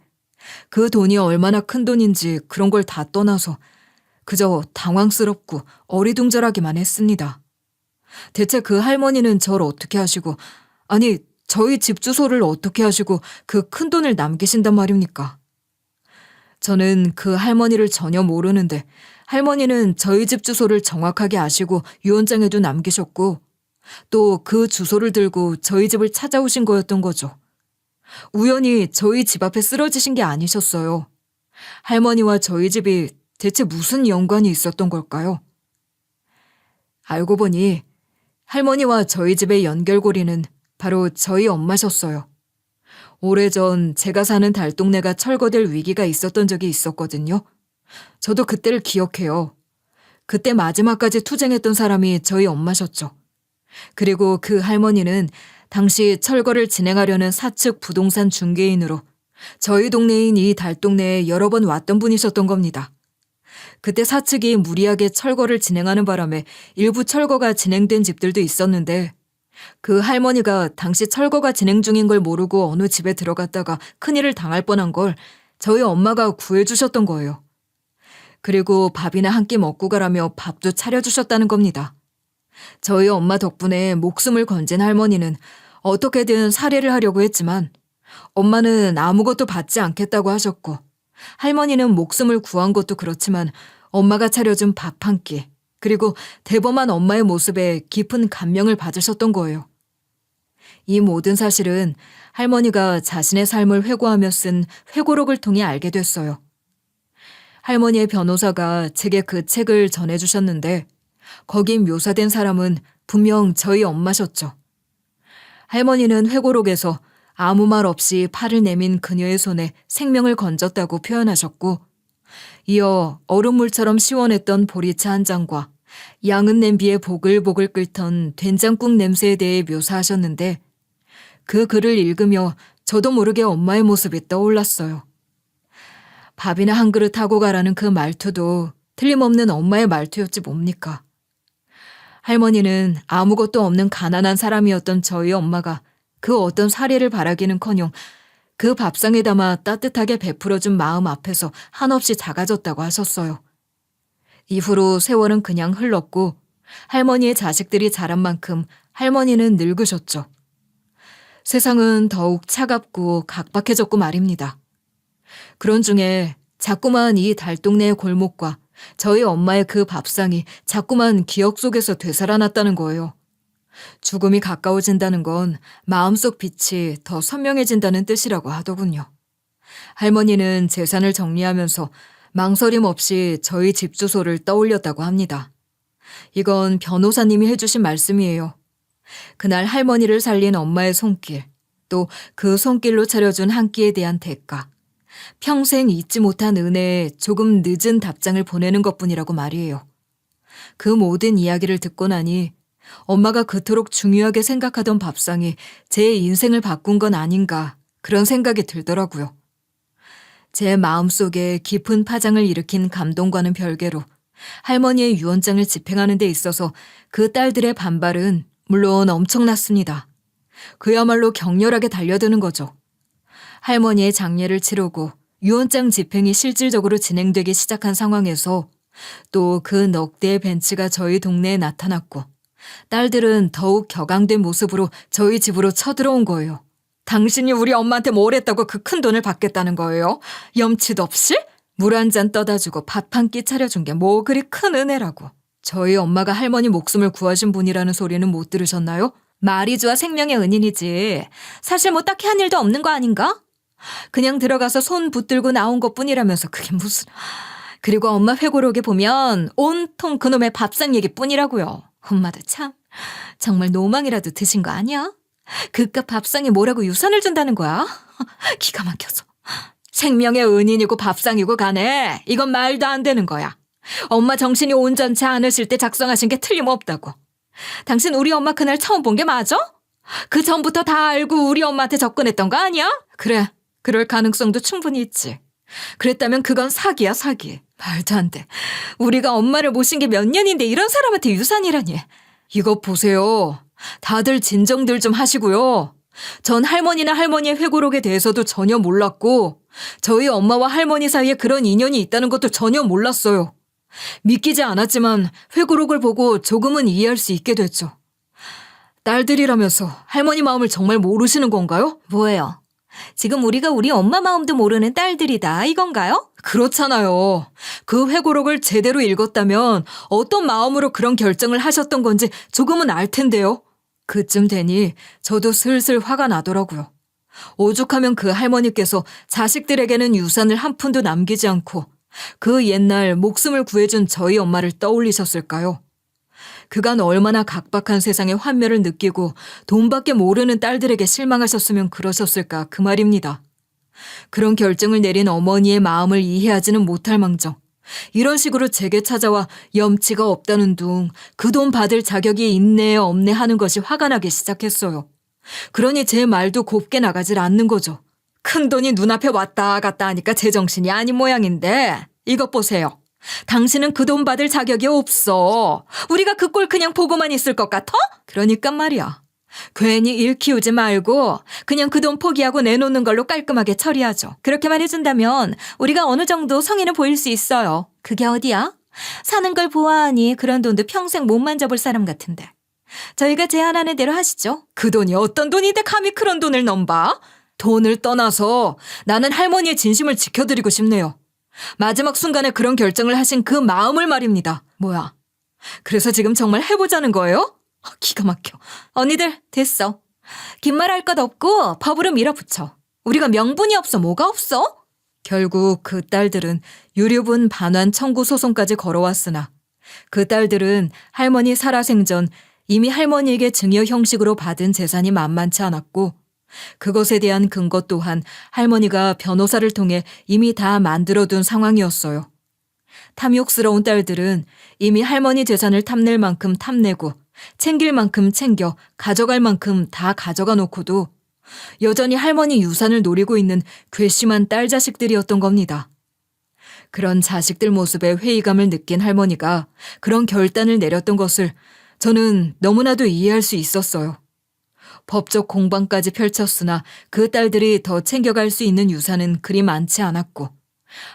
B: 그 돈이 얼마나 큰 돈인지 그런 걸 다 떠나서 그저 당황스럽고 어리둥절하기만 했습니다. 대체 그 할머니는 절 어떻게 하시고, 아니 저희 집 주소를 어떻게 하시고 그 큰 돈을 남기신단 말입니까? 저는 그 할머니를 전혀 모르는데 할머니는 저희 집 주소를 정확하게 아시고 유언장에도 남기셨고 또 그 주소를 들고 저희 집을 찾아오신 거였던 거죠. 우연히 저희 집 앞에 쓰러지신 게 아니셨어요. 할머니와 저희 집이 대체 무슨 연관이 있었던 걸까요? 알고 보니 할머니와 저희 집의 연결고리는 바로 저희 엄마셨어요. 오래전 제가 사는 달동네가 철거될 위기가 있었던 적이 있었거든요. 저도 그때를 기억해요. 그때 마지막까지 투쟁했던 사람이 저희 엄마셨죠. 그리고 그 할머니는 당시 철거를 진행하려는 사측 부동산 중개인으로 저희 동네인 이 달동네에 여러 번 왔던 분이셨던 겁니다. 그때 사측이 무리하게 철거를 진행하는 바람에 일부 철거가 진행된 집들도 있었는데 그 할머니가 당시 철거가 진행 중인 걸 모르고 어느 집에 들어갔다가 큰일을 당할 뻔한 걸 저희 엄마가 구해주셨던 거예요. 그리고 밥이나 한 끼 먹고 가라며 밥도 차려주셨다는 겁니다. 저희 엄마 덕분에 목숨을 건진 할머니는 어떻게든 살해를 하려고 했지만 엄마는 아무것도 받지 않겠다고 하셨고 할머니는 목숨을 구한 것도 그렇지만 엄마가 차려준 밥 한 끼, 그리고 대범한 엄마의 모습에 깊은 감명을 받으셨던 거예요. 이 모든 사실은 할머니가 자신의 삶을 회고하며 쓴 회고록을 통해 알게 됐어요. 할머니의 변호사가 제게 그 책을 전해주셨는데 거긴 묘사된 사람은 분명 저희 엄마셨죠. 할머니는 회고록에서 아무 말 없이 팔을 내민 그녀의 손에 생명을 건졌다고 표현하셨고 이어 얼음물처럼 시원했던 보리차 한 잔과 양은 냄비에 보글보글 끓던 된장국 냄새에 대해 묘사하셨는데 그 글을 읽으며 저도 모르게 엄마의 모습이 떠올랐어요. 밥이나 한 그릇 하고 가라는 그 말투도 틀림없는 엄마의 말투였지 뭡니까. 할머니는 아무것도 없는 가난한 사람이었던 저희 엄마가 그 어떤 사례를 바라기는커녕 그 밥상에 담아 따뜻하게 베풀어준 마음 앞에서 한없이 작아졌다고 하셨어요. 이후로 세월은 그냥 흘렀고 할머니의 자식들이 자란 만큼 할머니는 늙으셨죠. 세상은 더욱 차갑고 각박해졌고 말입니다. 그런 중에 자꾸만 이 달동네의 골목과 저희 엄마의 그 밥상이 자꾸만 기억 속에서 되살아났다는 거예요. 죽음이 가까워진다는 건 마음속 빛이 더 선명해진다는 뜻이라고 하더군요. 할머니는 재산을 정리하면서 망설임 없이 저희 집 주소를 떠올렸다고 합니다. 이건 변호사님이 해주신 말씀이에요. 그날 할머니를 살린 엄마의 손길, 또 그 손길로 차려준 한 끼에 대한 대가, 평생 잊지 못한 은혜에 조금 늦은 답장을 보내는 것뿐이라고 말이에요. 그 모든 이야기를 듣고 나니 엄마가 그토록 중요하게 생각하던 밥상이 제 인생을 바꾼 건 아닌가 그런 생각이 들더라고요. 제 마음속에 깊은 파장을 일으킨 감동과는 별개로 할머니의 유언장을 집행하는 데 있어서 그 딸들의 반발은 물론 엄청났습니다. 그야말로 격렬하게 달려드는 거죠. 할머니의 장례를 치르고 유언장 집행이 실질적으로 진행되기 시작한 상황에서 또 그 넉 대의 벤츠가 저희 동네에 나타났고 딸들은 더욱 격앙된 모습으로 저희 집으로 쳐들어온 거예요. 당신이 우리 엄마한테 뭘 했다고 그 큰 돈을 받겠다는 거예요? 염치도 없이? 물 한 잔 떠다 주고 밥 한 끼 차려준 게 뭐 그리 큰 은혜라고. 저희 엄마가 할머니 목숨을 구하신 분이라는 소리는 못 들으셨나요? 말이 좋아 생명의 은인이지. 사실 뭐 딱히 한 일도 없는 거 아닌가? 그냥 들어가서 손 붙들고 나온 것뿐이라면서 그게 무슨... 그리고 엄마 회고록에 보면 온통 그놈의 밥상 얘기뿐이라고요. 엄마도 참 정말 노망이라도 드신 거 아니야? 그깟 밥상에 뭐라고 유산을 준다는 거야? 기가 막혀서. 생명의 은인이고 밥상이고 간에 이건 말도 안 되는 거야. 엄마 정신이 온전치 않으실 때 작성하신 게 틀림없다고. 당신 우리 엄마 그날 처음 본 게 맞아? 그 전부터 다 알고 우리 엄마한테 접근했던 거 아니야? 그래, 그럴 가능성도 충분히 있지. 그랬다면 그건 사기야, 사기. 말도 안 돼. 우리가 엄마를 모신 게 몇 년인데 이런 사람한테 유산이라니. 이것 보세요. 다들 진정들 좀 하시고요. 전 할머니나 할머니의 회고록에 대해서도 전혀 몰랐고 저희 엄마와 할머니 사이에 그런 인연이 있다는 것도 전혀 몰랐어요. 믿기지 않았지만 회고록을 보고 조금은 이해할 수 있게 됐죠. 딸들이라면서 할머니 마음을 정말 모르시는 건가요?
A: 뭐예요? 지금 우리가 우리 엄마 마음도 모르는 딸들이다 이건가요?
B: 그렇잖아요. 그 회고록을 제대로 읽었다면 어떤 마음으로 그런 결정을 하셨던 건지 조금은 알 텐데요. 그쯤 되니 저도 슬슬 화가 나더라고요. 오죽하면 그 할머니께서 자식들에게는 유산을 한 푼도 남기지 않고 그 옛날 목숨을 구해준 저희 엄마를 떠올리셨을까요? 그간 얼마나 각박한 세상의 환멸을 느끼고 돈밖에 모르는 딸들에게 실망하셨으면 그러셨을까 그 말입니다. 그런 결정을 내린 어머니의 마음을 이해하지는 못할 망정 이런 식으로 제게 찾아와 염치가 없다는 둥 그 돈 받을 자격이 있네 없네 하는 것이 화가 나기 시작했어요. 그러니 제 말도 곱게 나가질 않는 거죠. 큰 돈이 눈앞에 왔다 갔다 하니까 제정신이 아닌 모양인데 이것 보세요. 당신은 그 돈 받을 자격이 없어. 우리가 그 꼴 그냥 보고만 있을 것 같아? 그러니까 말이야. 괜히 일 키우지 말고 그냥 그 돈 포기하고 내놓는 걸로 깔끔하게 처리하죠.
A: 그렇게만 해준다면 우리가 어느 정도 성의는 보일 수 있어요. 그게 어디야? 사는 걸 보아하니 그런 돈도 평생 못 만져볼 사람 같은데. 저희가 제안하는 대로 하시죠.
B: 그 돈이 어떤 돈인데 감히 그런 돈을 넘봐? 돈을 떠나서 나는 할머니의 진심을 지켜드리고 싶네요. 마지막 순간에 그런 결정을 하신 그 마음을 말입니다. 뭐야? 그래서 지금 정말 해보자는 거예요? 기가 막혀.
A: 언니들 됐어. 긴 말 할 것 없고 법으로 밀어붙여. 우리가 명분이 없어 뭐가 없어?
B: 결국 그 딸들은 유류분 반환 청구 소송까지 걸어왔으나 그 딸들은 할머니 살아생전 이미 할머니에게 증여 형식으로 받은 재산이 만만치 않았고 그것에 대한 근거 또한 할머니가 변호사를 통해 이미 다 만들어둔 상황이었어요. 탐욕스러운 딸들은 이미 할머니 재산을 탐낼 만큼 탐내고 챙길 만큼 챙겨 가져갈 만큼 다 가져가 놓고도 여전히 할머니 유산을 노리고 있는 괘씸한 딸 자식들이었던 겁니다. 그런 자식들 모습에 회의감을 느낀 할머니가 그런 결단을 내렸던 것을 저는 너무나도 이해할 수 있었어요. 법적 공방까지 펼쳤으나 그 딸들이 더 챙겨갈 수 있는 유산은 그리 많지 않았고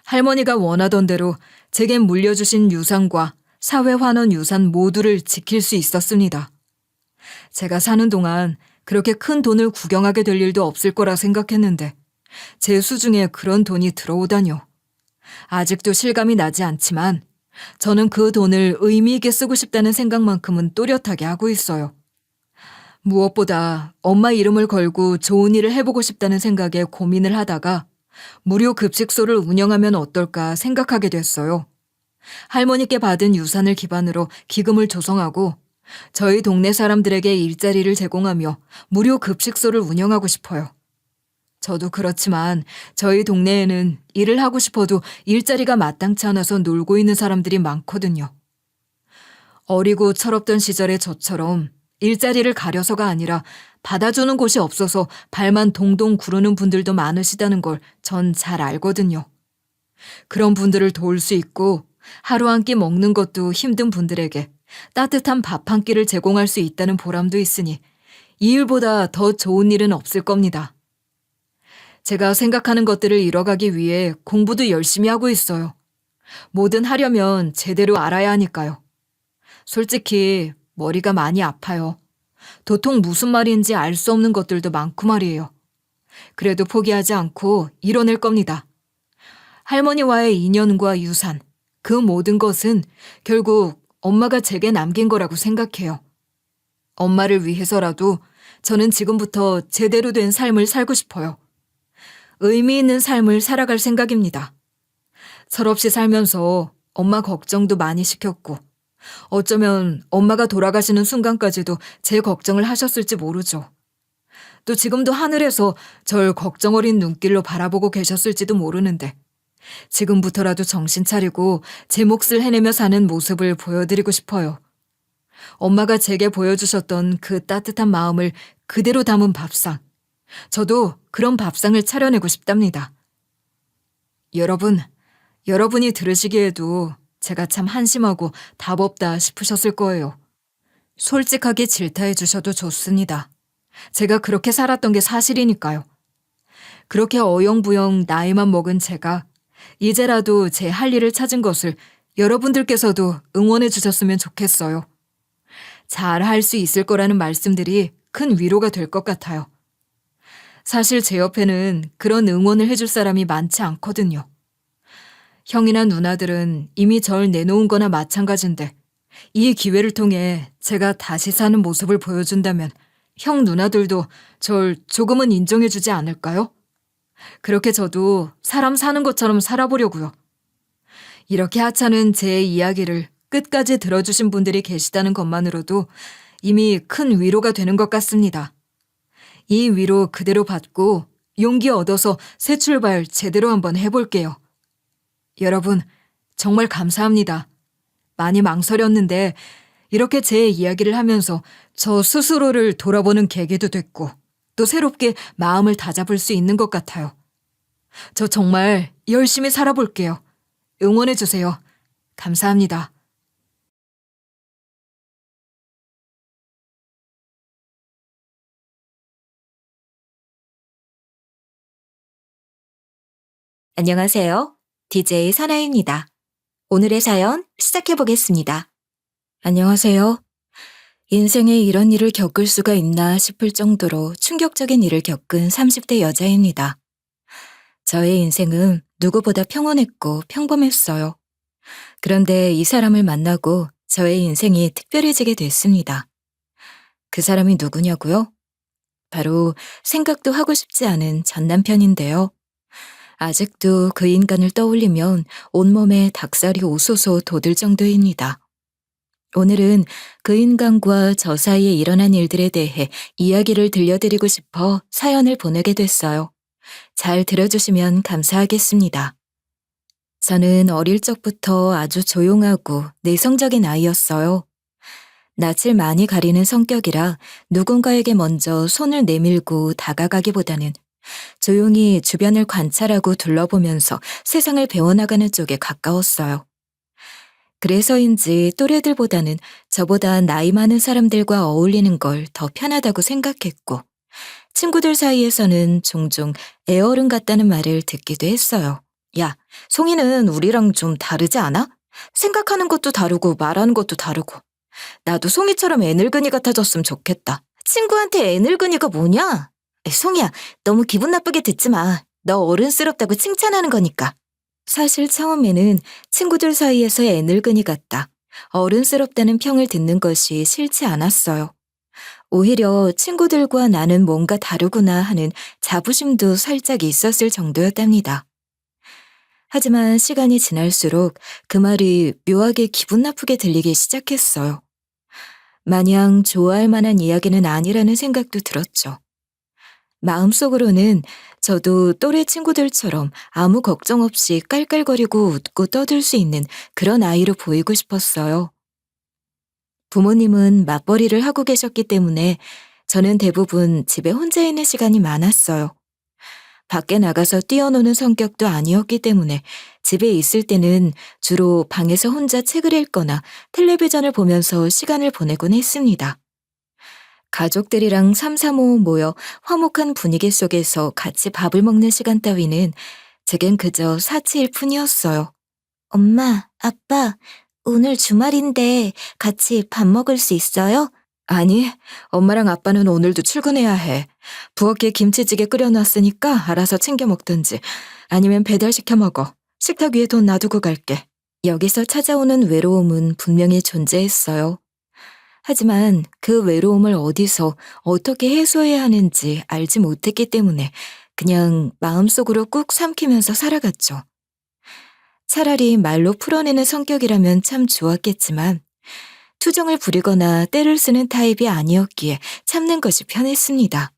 B: 할머니가 원하던 대로 제게 물려주신 유산과 사회환원 유산 모두를 지킬 수 있었습니다. 제가 사는 동안 그렇게 큰 돈을 구경하게 될 일도 없을 거라 생각했는데 제 수중에 그런 돈이 들어오다뇨. 아직도 실감이 나지 않지만 저는 그 돈을 의미 있게 쓰고 싶다는 생각만큼은 또렷하게 하고 있어요. 무엇보다 엄마 이름을 걸고 좋은 일을 해보고 싶다는 생각에 고민을 하다가 무료 급식소를 운영하면 어떨까 생각하게 됐어요. 할머니께 받은 유산을 기반으로 기금을 조성하고 저희 동네 사람들에게 일자리를 제공하며 무료 급식소를 운영하고 싶어요. 저도 그렇지만 저희 동네에는 일을 하고 싶어도 일자리가 마땅치 않아서 놀고 있는 사람들이 많거든요. 어리고 철없던 시절의 저처럼 일자리를 가려서가 아니라 받아주는 곳이 없어서 발만 동동 구르는 분들도 많으시다는 걸 전 잘 알거든요. 그런 분들을 도울 수 있고 하루 한 끼 먹는 것도 힘든 분들에게 따뜻한 밥 한 끼를 제공할 수 있다는 보람도 있으니 이 일보다 더 좋은 일은 없을 겁니다. 제가 생각하는 것들을 이뤄가기 위해 공부도 열심히 하고 있어요. 뭐든 하려면 제대로 알아야 하니까요. 솔직히 머리가 많이 아파요. 도통 무슨 말인지 알 수 없는 것들도 많고 말이에요. 그래도 포기하지 않고 이뤄낼 겁니다. 할머니와의 인연과 유산, 그 모든 것은 결국 엄마가 제게 남긴 거라고 생각해요. 엄마를 위해서라도 저는 지금부터 제대로 된 삶을 살고 싶어요. 의미 있는 삶을 살아갈 생각입니다. 철없이 살면서 엄마 걱정도 많이 시켰고 어쩌면 엄마가 돌아가시는 순간까지도 제 걱정을 하셨을지 모르죠. 또 지금도 하늘에서 절 걱정 어린 눈길로 바라보고 계셨을지도 모르는데 지금부터라도 정신 차리고 제 몫을 해내며 사는 모습을 보여드리고 싶어요. 엄마가 제게 보여주셨던 그 따뜻한 마음을 그대로 담은 밥상. 저도 그런 밥상을 차려내고 싶답니다. 여러분이 들으시기에도 제가 참 한심하고 답 없다 싶으셨을 거예요. 솔직하게 질타해 주셔도 좋습니다. 제가 그렇게 살았던 게 사실이니까요. 그렇게 어영부영 나이만 먹은 제가 이제라도 제 할 일을 찾은 것을 여러분들께서도 응원해 주셨으면 좋겠어요. 잘 할 수 있을 거라는 말씀들이 큰 위로가 될 것 같아요. 사실 제 옆에는 그런 응원을 해줄 사람이 많지 않거든요. 형이나 누나들은 이미 절 내놓은 거나 마찬가지인데 이 기회를 통해 제가 다시 사는 모습을 보여준다면 형 누나들도 절 조금은 인정해주지 않을까요? 그렇게 저도 사람 사는 것처럼 살아보려고요. 이렇게 하찮은 제 이야기를 끝까지 들어주신 분들이 계시다는 것만으로도 이미 큰 위로가 되는 것 같습니다. 이 위로 그대로 받고 용기 얻어서 새 출발 제대로 한번 해볼게요. 여러분, 정말 감사합니다. 많이 망설였는데 이렇게 제 이야기를 하면서 저 스스로를 돌아보는 계기도 됐고 또 새롭게 마음을 다잡을 수 있는 것 같아요. 저 정말 열심히 살아볼게요. 응원해주세요. 감사합니다.
A: 안녕하세요. DJ 사나입니다. 오늘의 사연 시작해보겠습니다. 안녕하세요. 인생에 이런 일을 겪을 수가 있나 싶을 정도로 충격적인 일을 겪은 30대 여자입니다. 저의 인생은 누구보다 평온했고 평범했어요. 그런데 이 사람을 만나고 저의 인생이 특별해지게 됐습니다. 그 사람이 누구냐고요? 바로 생각도 하고 싶지 않은 전 남편인데요.
B: 아직도 그 인간을 떠올리면 온몸에 닭살이 오소소 돋을 정도입니다. 오늘은 그 인간과 저 사이에 일어난 일들에 대해 이야기를 들려드리고 싶어 사연을 보내게 됐어요. 잘 들어주시면 감사하겠습니다. 저는 어릴 적부터 아주 조용하고 내성적인 아이였어요. 낯을 많이 가리는 성격이라 누군가에게 먼저 손을 내밀고 다가가기보다는 조용히 주변을 관찰하고 둘러보면서 세상을 배워나가는 쪽에 가까웠어요. 그래서인지 또래들보다는 저보다 나이 많은 사람들과 어울리는 걸 더 편하다고 생각했고, 친구들 사이에서는 종종 애어른 같다는 말을 듣기도 했어요. 야, 송이는 우리랑 좀 다르지 않아? 생각하는 것도 다르고 말하는 것도 다르고. 나도 송이처럼 애늙은이 같아졌으면 좋겠다. 친구한테 애늙은이가 뭐냐? 송이야, 너무 기분 나쁘게 듣지 마. 너 어른스럽다고 칭찬하는 거니까. 사실 처음에는 친구들 사이에서 애늙은이 같다, 어른스럽다는 평을 듣는 것이 싫지 않았어요. 오히려 친구들과 나는 뭔가 다르구나 하는 자부심도 살짝 있었을 정도였답니다. 하지만 시간이 지날수록 그 말이 묘하게 기분 나쁘게 들리기 시작했어요. 마냥 좋아할 만한 이야기는 아니라는 생각도 들었죠. 마음속으로는 저도 또래 친구들처럼 아무 걱정 없이 깔깔거리고 웃고 떠들 수 있는 그런 아이로 보이고 싶었어요. 부모님은 맞벌이를 하고 계셨기 때문에 저는 대부분 집에 혼자 있는 시간이 많았어요. 밖에 나가서 뛰어노는 성격도 아니었기 때문에 집에 있을 때는 주로 방에서 혼자 책을 읽거나 텔레비전을 보면서 시간을 보내곤 했습니다. 가족들이랑 삼삼오오 모여 화목한 분위기 속에서 같이 밥을 먹는 시간 따위는 제겐 그저 사치일 뿐이었어요. 엄마, 아빠, 오늘 주말인데 같이 밥 먹을 수 있어요? 아니, 엄마랑 아빠는 오늘도 출근해야 해. 부엌에 김치찌개 끓여놨으니까 알아서 챙겨 먹든지 아니면 배달시켜 먹어. 식탁 위에 돈 놔두고 갈게. 여기서 찾아오는 외로움은 분명히 존재했어요. 하지만 그 외로움을 어디서 어떻게 해소해야 하는지 알지 못했기 때문에 그냥 마음속으로 꾹 삼키면서 살아갔죠. 차라리 말로 풀어내는 성격이라면 참 좋았겠지만 투정을 부리거나 때를 쓰는 타입이 아니었기에 참는 것이 편했습니다.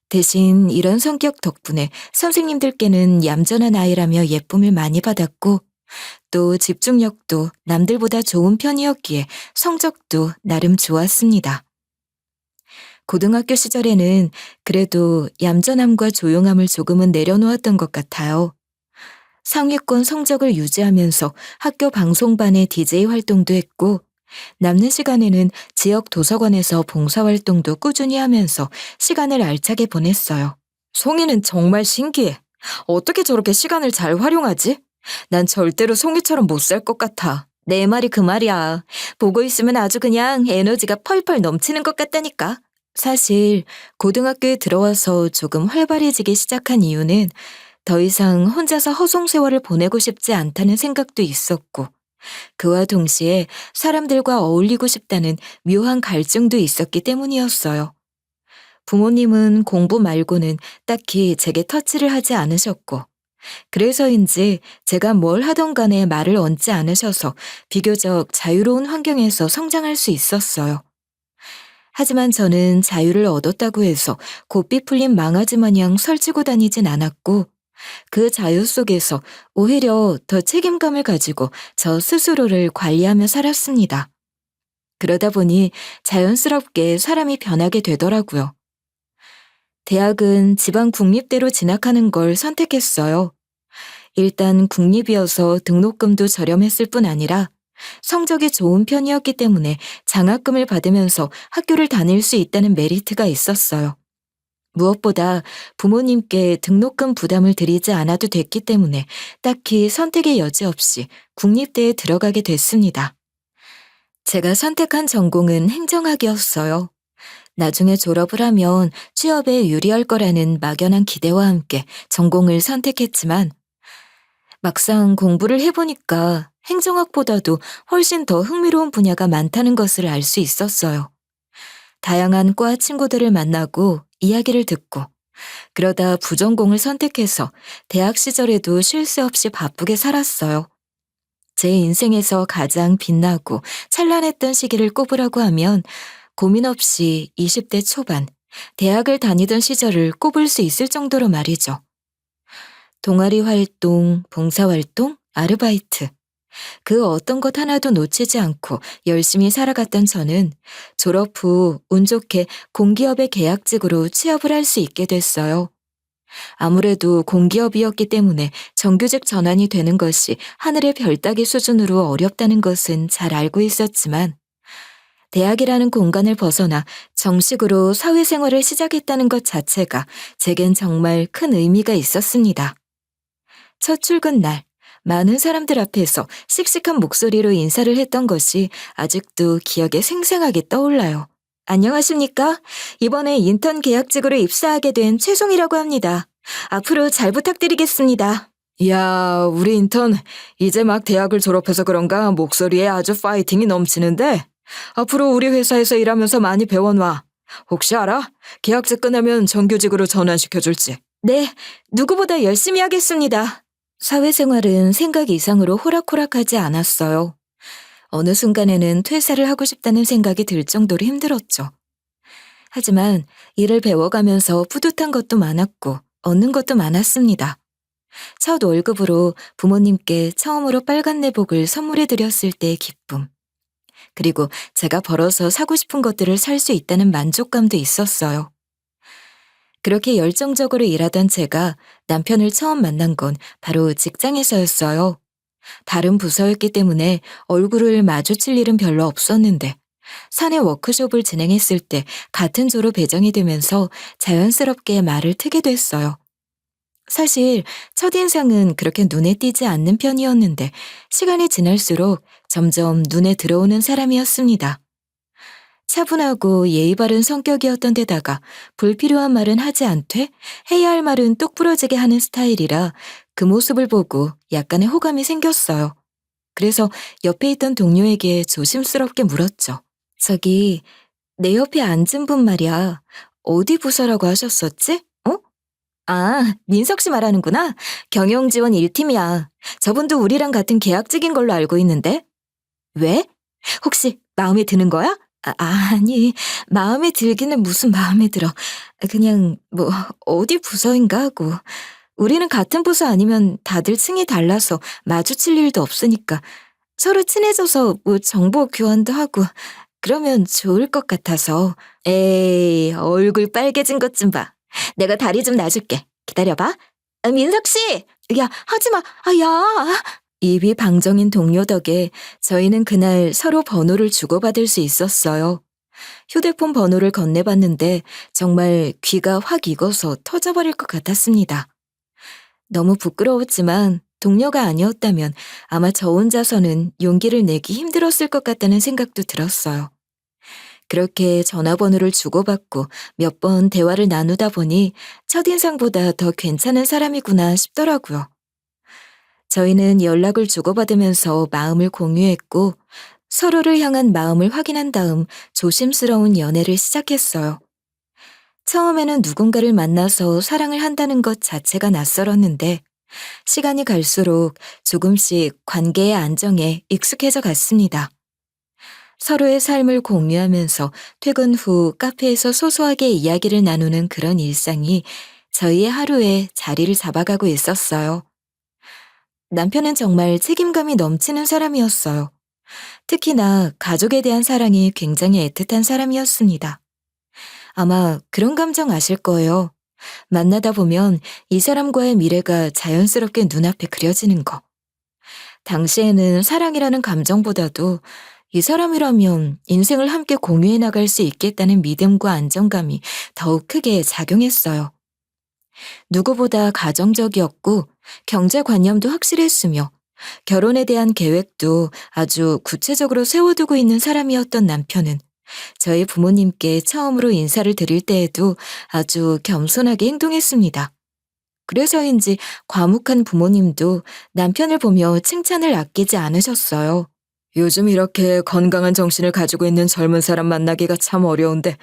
B: 대신 이런 성격 덕분에 선생님들께는 얌전한 아이라며 예쁨을 많이 받았고, 또 집중력도 남들보다 좋은 편이었기에 성적도 나름 좋았습니다. 고등학교 시절에는 그래도 얌전함과 조용함을 조금은 내려놓았던 것 같아요. 상위권 성적을 유지하면서 학교 방송반의 DJ 활동도 했고, 남는 시간에는 지역 도서관에서 봉사활동도 꾸준히 하면서 시간을 알차게 보냈어요. 송이는 정말 신기해. 어떻게 저렇게 시간을 잘 활용하지? 난 절대로 송이처럼 못 살 것 같아. 내 말이 그 말이야. 보고 있으면 아주 그냥 에너지가 펄펄 넘치는 것 같다니까. 사실 고등학교에 들어와서 조금 활발해지기 시작한 이유는 더 이상 혼자서 허송세월을 보내고 싶지 않다는 생각도 있었고, 그와 동시에 사람들과 어울리고 싶다는 묘한 갈증도 있었기 때문이었어요. 부모님은 공부 말고는 딱히 제게 터치를 하지 않으셨고, 그래서인지 제가 뭘 하던 간에 말을 얹지 않으셔서 비교적 자유로운 환경에서 성장할 수 있었어요. 하지만 저는 자유를 얻었다고 해서 고삐 풀린 망아지 마냥 설치고 다니진 않았고, 그 자유 속에서 오히려 더 책임감을 가지고 저 스스로를 관리하며 살았습니다. 그러다 보니 자연스럽게 사람이 변하게 되더라고요. 대학은 지방 국립대로 진학하는 걸 선택했어요. 일단 국립이어서 등록금도 저렴했을 뿐 아니라 성적이 좋은 편이었기 때문에 장학금을 받으면서 학교를 다닐 수 있다는 메리트가 있었어요. 무엇보다 부모님께 등록금 부담을 드리지 않아도 됐기 때문에 딱히 선택의 여지 없이 국립대에 들어가게 됐습니다. 제가 선택한 전공은 행정학이었어요. 나중에 졸업을 하면 취업에 유리할 거라는 막연한 기대와 함께 전공을 선택했지만 막상 공부를 해보니까 행정학보다도 훨씬 더 흥미로운 분야가 많다는 것을 알 수 있었어요. 다양한 과 친구들을 만나고 이야기를 듣고
A: 그러다 부전공을 선택해서 대학 시절에도 쉴 새 없이 바쁘게 살았어요. 제 인생에서 가장 빛나고 찬란했던 시기를 꼽으라고 하면 고민 없이 20대 초반, 대학을 다니던 시절을 꼽을 수 있을 정도로 말이죠. 동아리 활동, 봉사활동, 아르바이트. 그 어떤 것 하나도 놓치지 않고 열심히 살아갔던 저는 졸업 후 운 좋게 공기업의 계약직으로 취업을 할 수 있게 됐어요. 아무래도 공기업이었기 때문에 정규직 전환이 되는 것이 하늘의 별 따기 수준으로 어렵다는 것은 잘 알고 있었지만 대학이라는 공간을 벗어나 정식으로 사회생활을 시작했다는 것 자체가 제겐 정말 큰 의미가 있었습니다. 첫 출근 날, 많은 사람들 앞에서 씩씩한 목소리로 인사를 했던 것이 아직도 기억에 생생하게 떠올라요. 안녕하십니까? 이번에 인턴 계약직으로 입사하게 된 최송이라고 합니다. 앞으로 잘 부탁드리겠습니다. 이야, 우리 인턴 이제 막 대학을 졸업해서 그런가 목소리에 아주 파이팅이 넘치는데 앞으로 우리 회사에서 일하면서 많이 배워놔. 혹시 알아? 계약직 끝나면 정규직으로 전환시켜줄지. 네, 누구보다 열심히 하겠습니다. 사회생활은 생각 이상으로 호락호락하지 않았어요. 어느 순간에는 퇴사를 하고 싶다는 생각이 들 정도로 힘들었죠. 하지만 일을 배워가면서 뿌듯한 것도 많았고 얻는 것도 많았습니다. 첫 월급으로 부모님께 처음으로 빨간 내복을 선물해 드렸을 때의 기쁨. 그리고 제가 벌어서 사고 싶은 것들을 살 수 있다는 만족감도 있었어요. 그렇게 열정적으로 일하던 제가 남편을 처음 만난 건 바로 직장에서였어요. 다른 부서였기 때문에 얼굴을 마주칠 일은 별로 없었는데 사내 워크숍을 진행했을 때 같은 조로 배정이 되면서 자연스럽게 말을 트게 됐어요. 사실 첫인상은 그렇게 눈에 띄지 않는 편이었는데 시간이 지날수록 점점 눈에 들어오는 사람이었습니다. 차분하고 예의 바른 성격이었던 데다가 불필요한 말은 하지 않되 해야 할 말은 똑부러지게 하는 스타일이라 그 모습을 보고 약간의 호감이 생겼어요. 그래서 옆에 있던 동료에게 조심스럽게 물었죠. 저기, 내 옆에 앉은 분 말이야. 어디 부서라고 하셨었지? 어? 아, 민석 씨 말하는구나. 경영지원 1팀이야. 저분도 우리랑 같은 계약직인 걸로 알고 있는데. 왜? 혹시 마음에 드는 거야? 아니, 마음에 들기는 무슨 마음에 들어. 그냥 어디 부서인가 하고. 우리는 같은 부서 아니면 다들 층이 달라서 마주칠 일도 없으니까 서로 친해져서 정보 교환도 하고 그러면 좋을 것 같아서. 에이, 얼굴 빨개진 것 좀 봐. 내가 다리 좀 놔줄게. 기다려봐. 민석 씨! 야, 하지 마. 야! 입이 방정인 동료 덕에 저희는 그날 서로 번호를 주고받을 수 있었어요. 휴대폰 번호를 건네봤는데 정말 귀가 확 익어서 터져버릴 것 같았습니다. 너무 부끄러웠지만 동료가 아니었다면 아마 저 혼자서는 용기를 내기 힘들었을 것 같다는 생각도 들었어요. 그렇게 전화번호를 주고받고 몇 번 대화를 나누다 보니 첫인상보다 더 괜찮은 사람이구나 싶더라고요. 저희는 연락을 주고받으면서 마음을 공유했고 서로를 향한 마음을 확인한 다음 조심스러운 연애를 시작했어요. 처음에는 누군가를 만나서 사랑을 한다는 것 자체가 낯설었는데 시간이 갈수록 조금씩 관계의 안정에 익숙해져 갔습니다. 서로의 삶을 공유하면서 퇴근 후 카페에서 소소하게 이야기를 나누는 그런 일상이 저희의 하루에 자리를 잡아가고 있었어요. 남편은 정말 책임감이 넘치는 사람이었어요. 특히나 가족에 대한 사랑이 굉장히 애틋한 사람이었습니다. 아마 그런 감정 아실 거예요. 만나다 보면 이 사람과의 미래가 자연스럽게 눈앞에 그려지는 거. 당시에는 사랑이라는 감정보다도 이 사람이라면 인생을 함께 공유해 나갈 수 있겠다는 믿음과 안정감이 더욱 크게 작용했어요. 누구보다 가정적이었고 경제관념도 확실했으며 결혼에 대한 계획도 아주 구체적으로 세워두고 있는 사람이었던 남편은 저희 부모님께 처음으로 인사를 드릴 때에도 아주 겸손하게 행동했습니다. 그래서인지 과묵한 부모님도 남편을 보며 칭찬을 아끼지 않으셨어요. 요즘 이렇게 건강한 정신을 가지고 있는 젊은 사람 만나기가 참 어려운데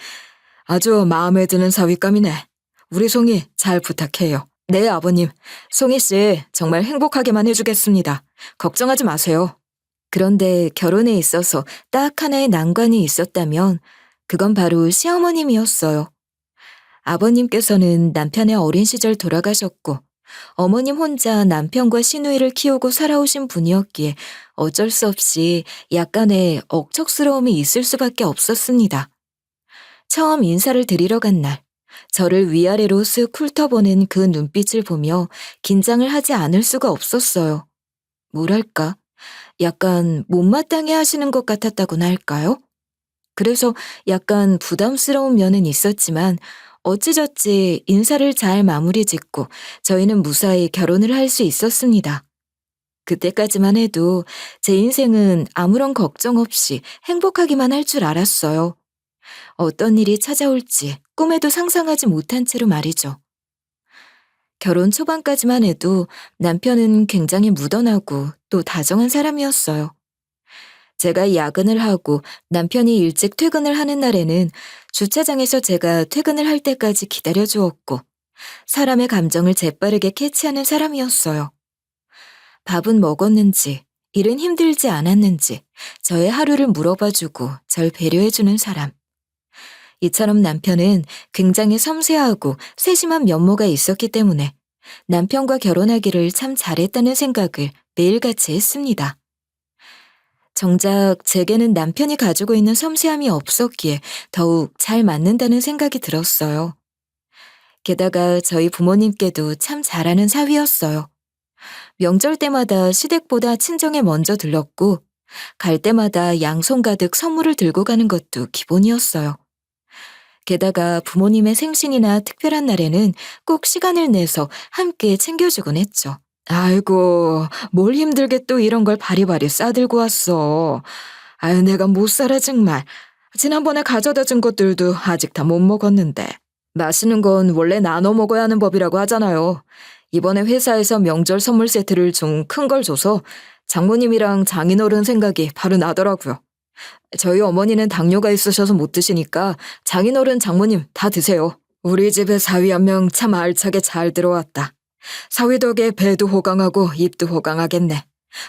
A: 아주 마음에 드는 사윗감이네.
B: 우리 송이 잘 부탁해요. 네, 아버님. 송이 씨 정말 행복하게만 해주겠습니다. 걱정하지 마세요. 그런데 결혼에 있어서 딱 하나의 난관이 있었다면 그건 바로 시어머님이었어요. 아버님께서는 남편의 어린 시절 돌아가셨고 어머님 혼자 남편과 시누이를 키우고 살아오신 분이었기에 어쩔 수 없이 약간의 억척스러움이 있을 수밖에 없었습니다. 처음 인사를 드리러 간 날, 저를 위아래로 쓱 훑어보는 그 눈빛을 보며 긴장을 하지 않을 수가 없었어요. 뭐랄까, 약간 못마땅해 하시는 것 같았다고나 할까요? 그래서 약간 부담스러운 면은 있었지만 어찌저찌 인사를 잘 마무리 짓고 저희는 무사히 결혼을 할 수 있었습니다. 그때까지만 해도 제 인생은 아무런 걱정 없이 행복하기만 할 줄 알았어요. 어떤 일이 찾아올지 꿈에도 상상하지 못한 채로 말이죠. 결혼 초반까지만 해도 남편은 굉장히 무던하고 또 다정한 사람이었어요. 제가 야근을 하고 남편이 일찍 퇴근을 하는 날에는 주차장에서 제가 퇴근을 할 때까지 기다려 주었고 사람의 감정을 재빠르게 캐치하는 사람이었어요. 밥은 먹었는지, 일은 힘들지 않았는지 저의 하루를 물어봐주고 절 배려해주는 사람. 이처럼 남편은 굉장히 섬세하고 세심한 면모가 있었기 때문에 남편과 결혼하기를 참 잘했다는 생각을 매일같이 했습니다. 정작 제게는 남편이 가지고 있는 섬세함이 없었기에 더욱 잘 맞는다는 생각이 들었어요. 게다가 저희 부모님께도 참 잘하는 사위였어요. 명절 때마다 시댁보다 친정에 먼저 들렀고 갈 때마다 양손 가득 선물을 들고 가는 것도 기본이었어요. 게다가 부모님의 생신이나 특별한 날에는 꼭 시간을 내서 함께 챙겨주곤 했죠. 아이고, 뭘 힘들게 또 이런 걸 바리바리 싸들고 왔어. 아유, 내가 못 살아 정말. 지난번에 가져다 준 것들도 아직 다 못 먹었는데. 맛있는 건 원래 나눠 먹어야 하는 법이라고 하잖아요. 이번에 회사에서 명절 선물 세트를 좀 큰 걸 줘서 장모님이랑 장인어른 생각이 바로 나더라고요. 저희 어머니는 당뇨가 있으셔서 못 드시니까 장인어른 장모님 다 드세요. 우리 집에 사위 한 명 참 알차게 잘 들어왔다. 사위 덕에 배도 호강하고 입도 호강하겠네.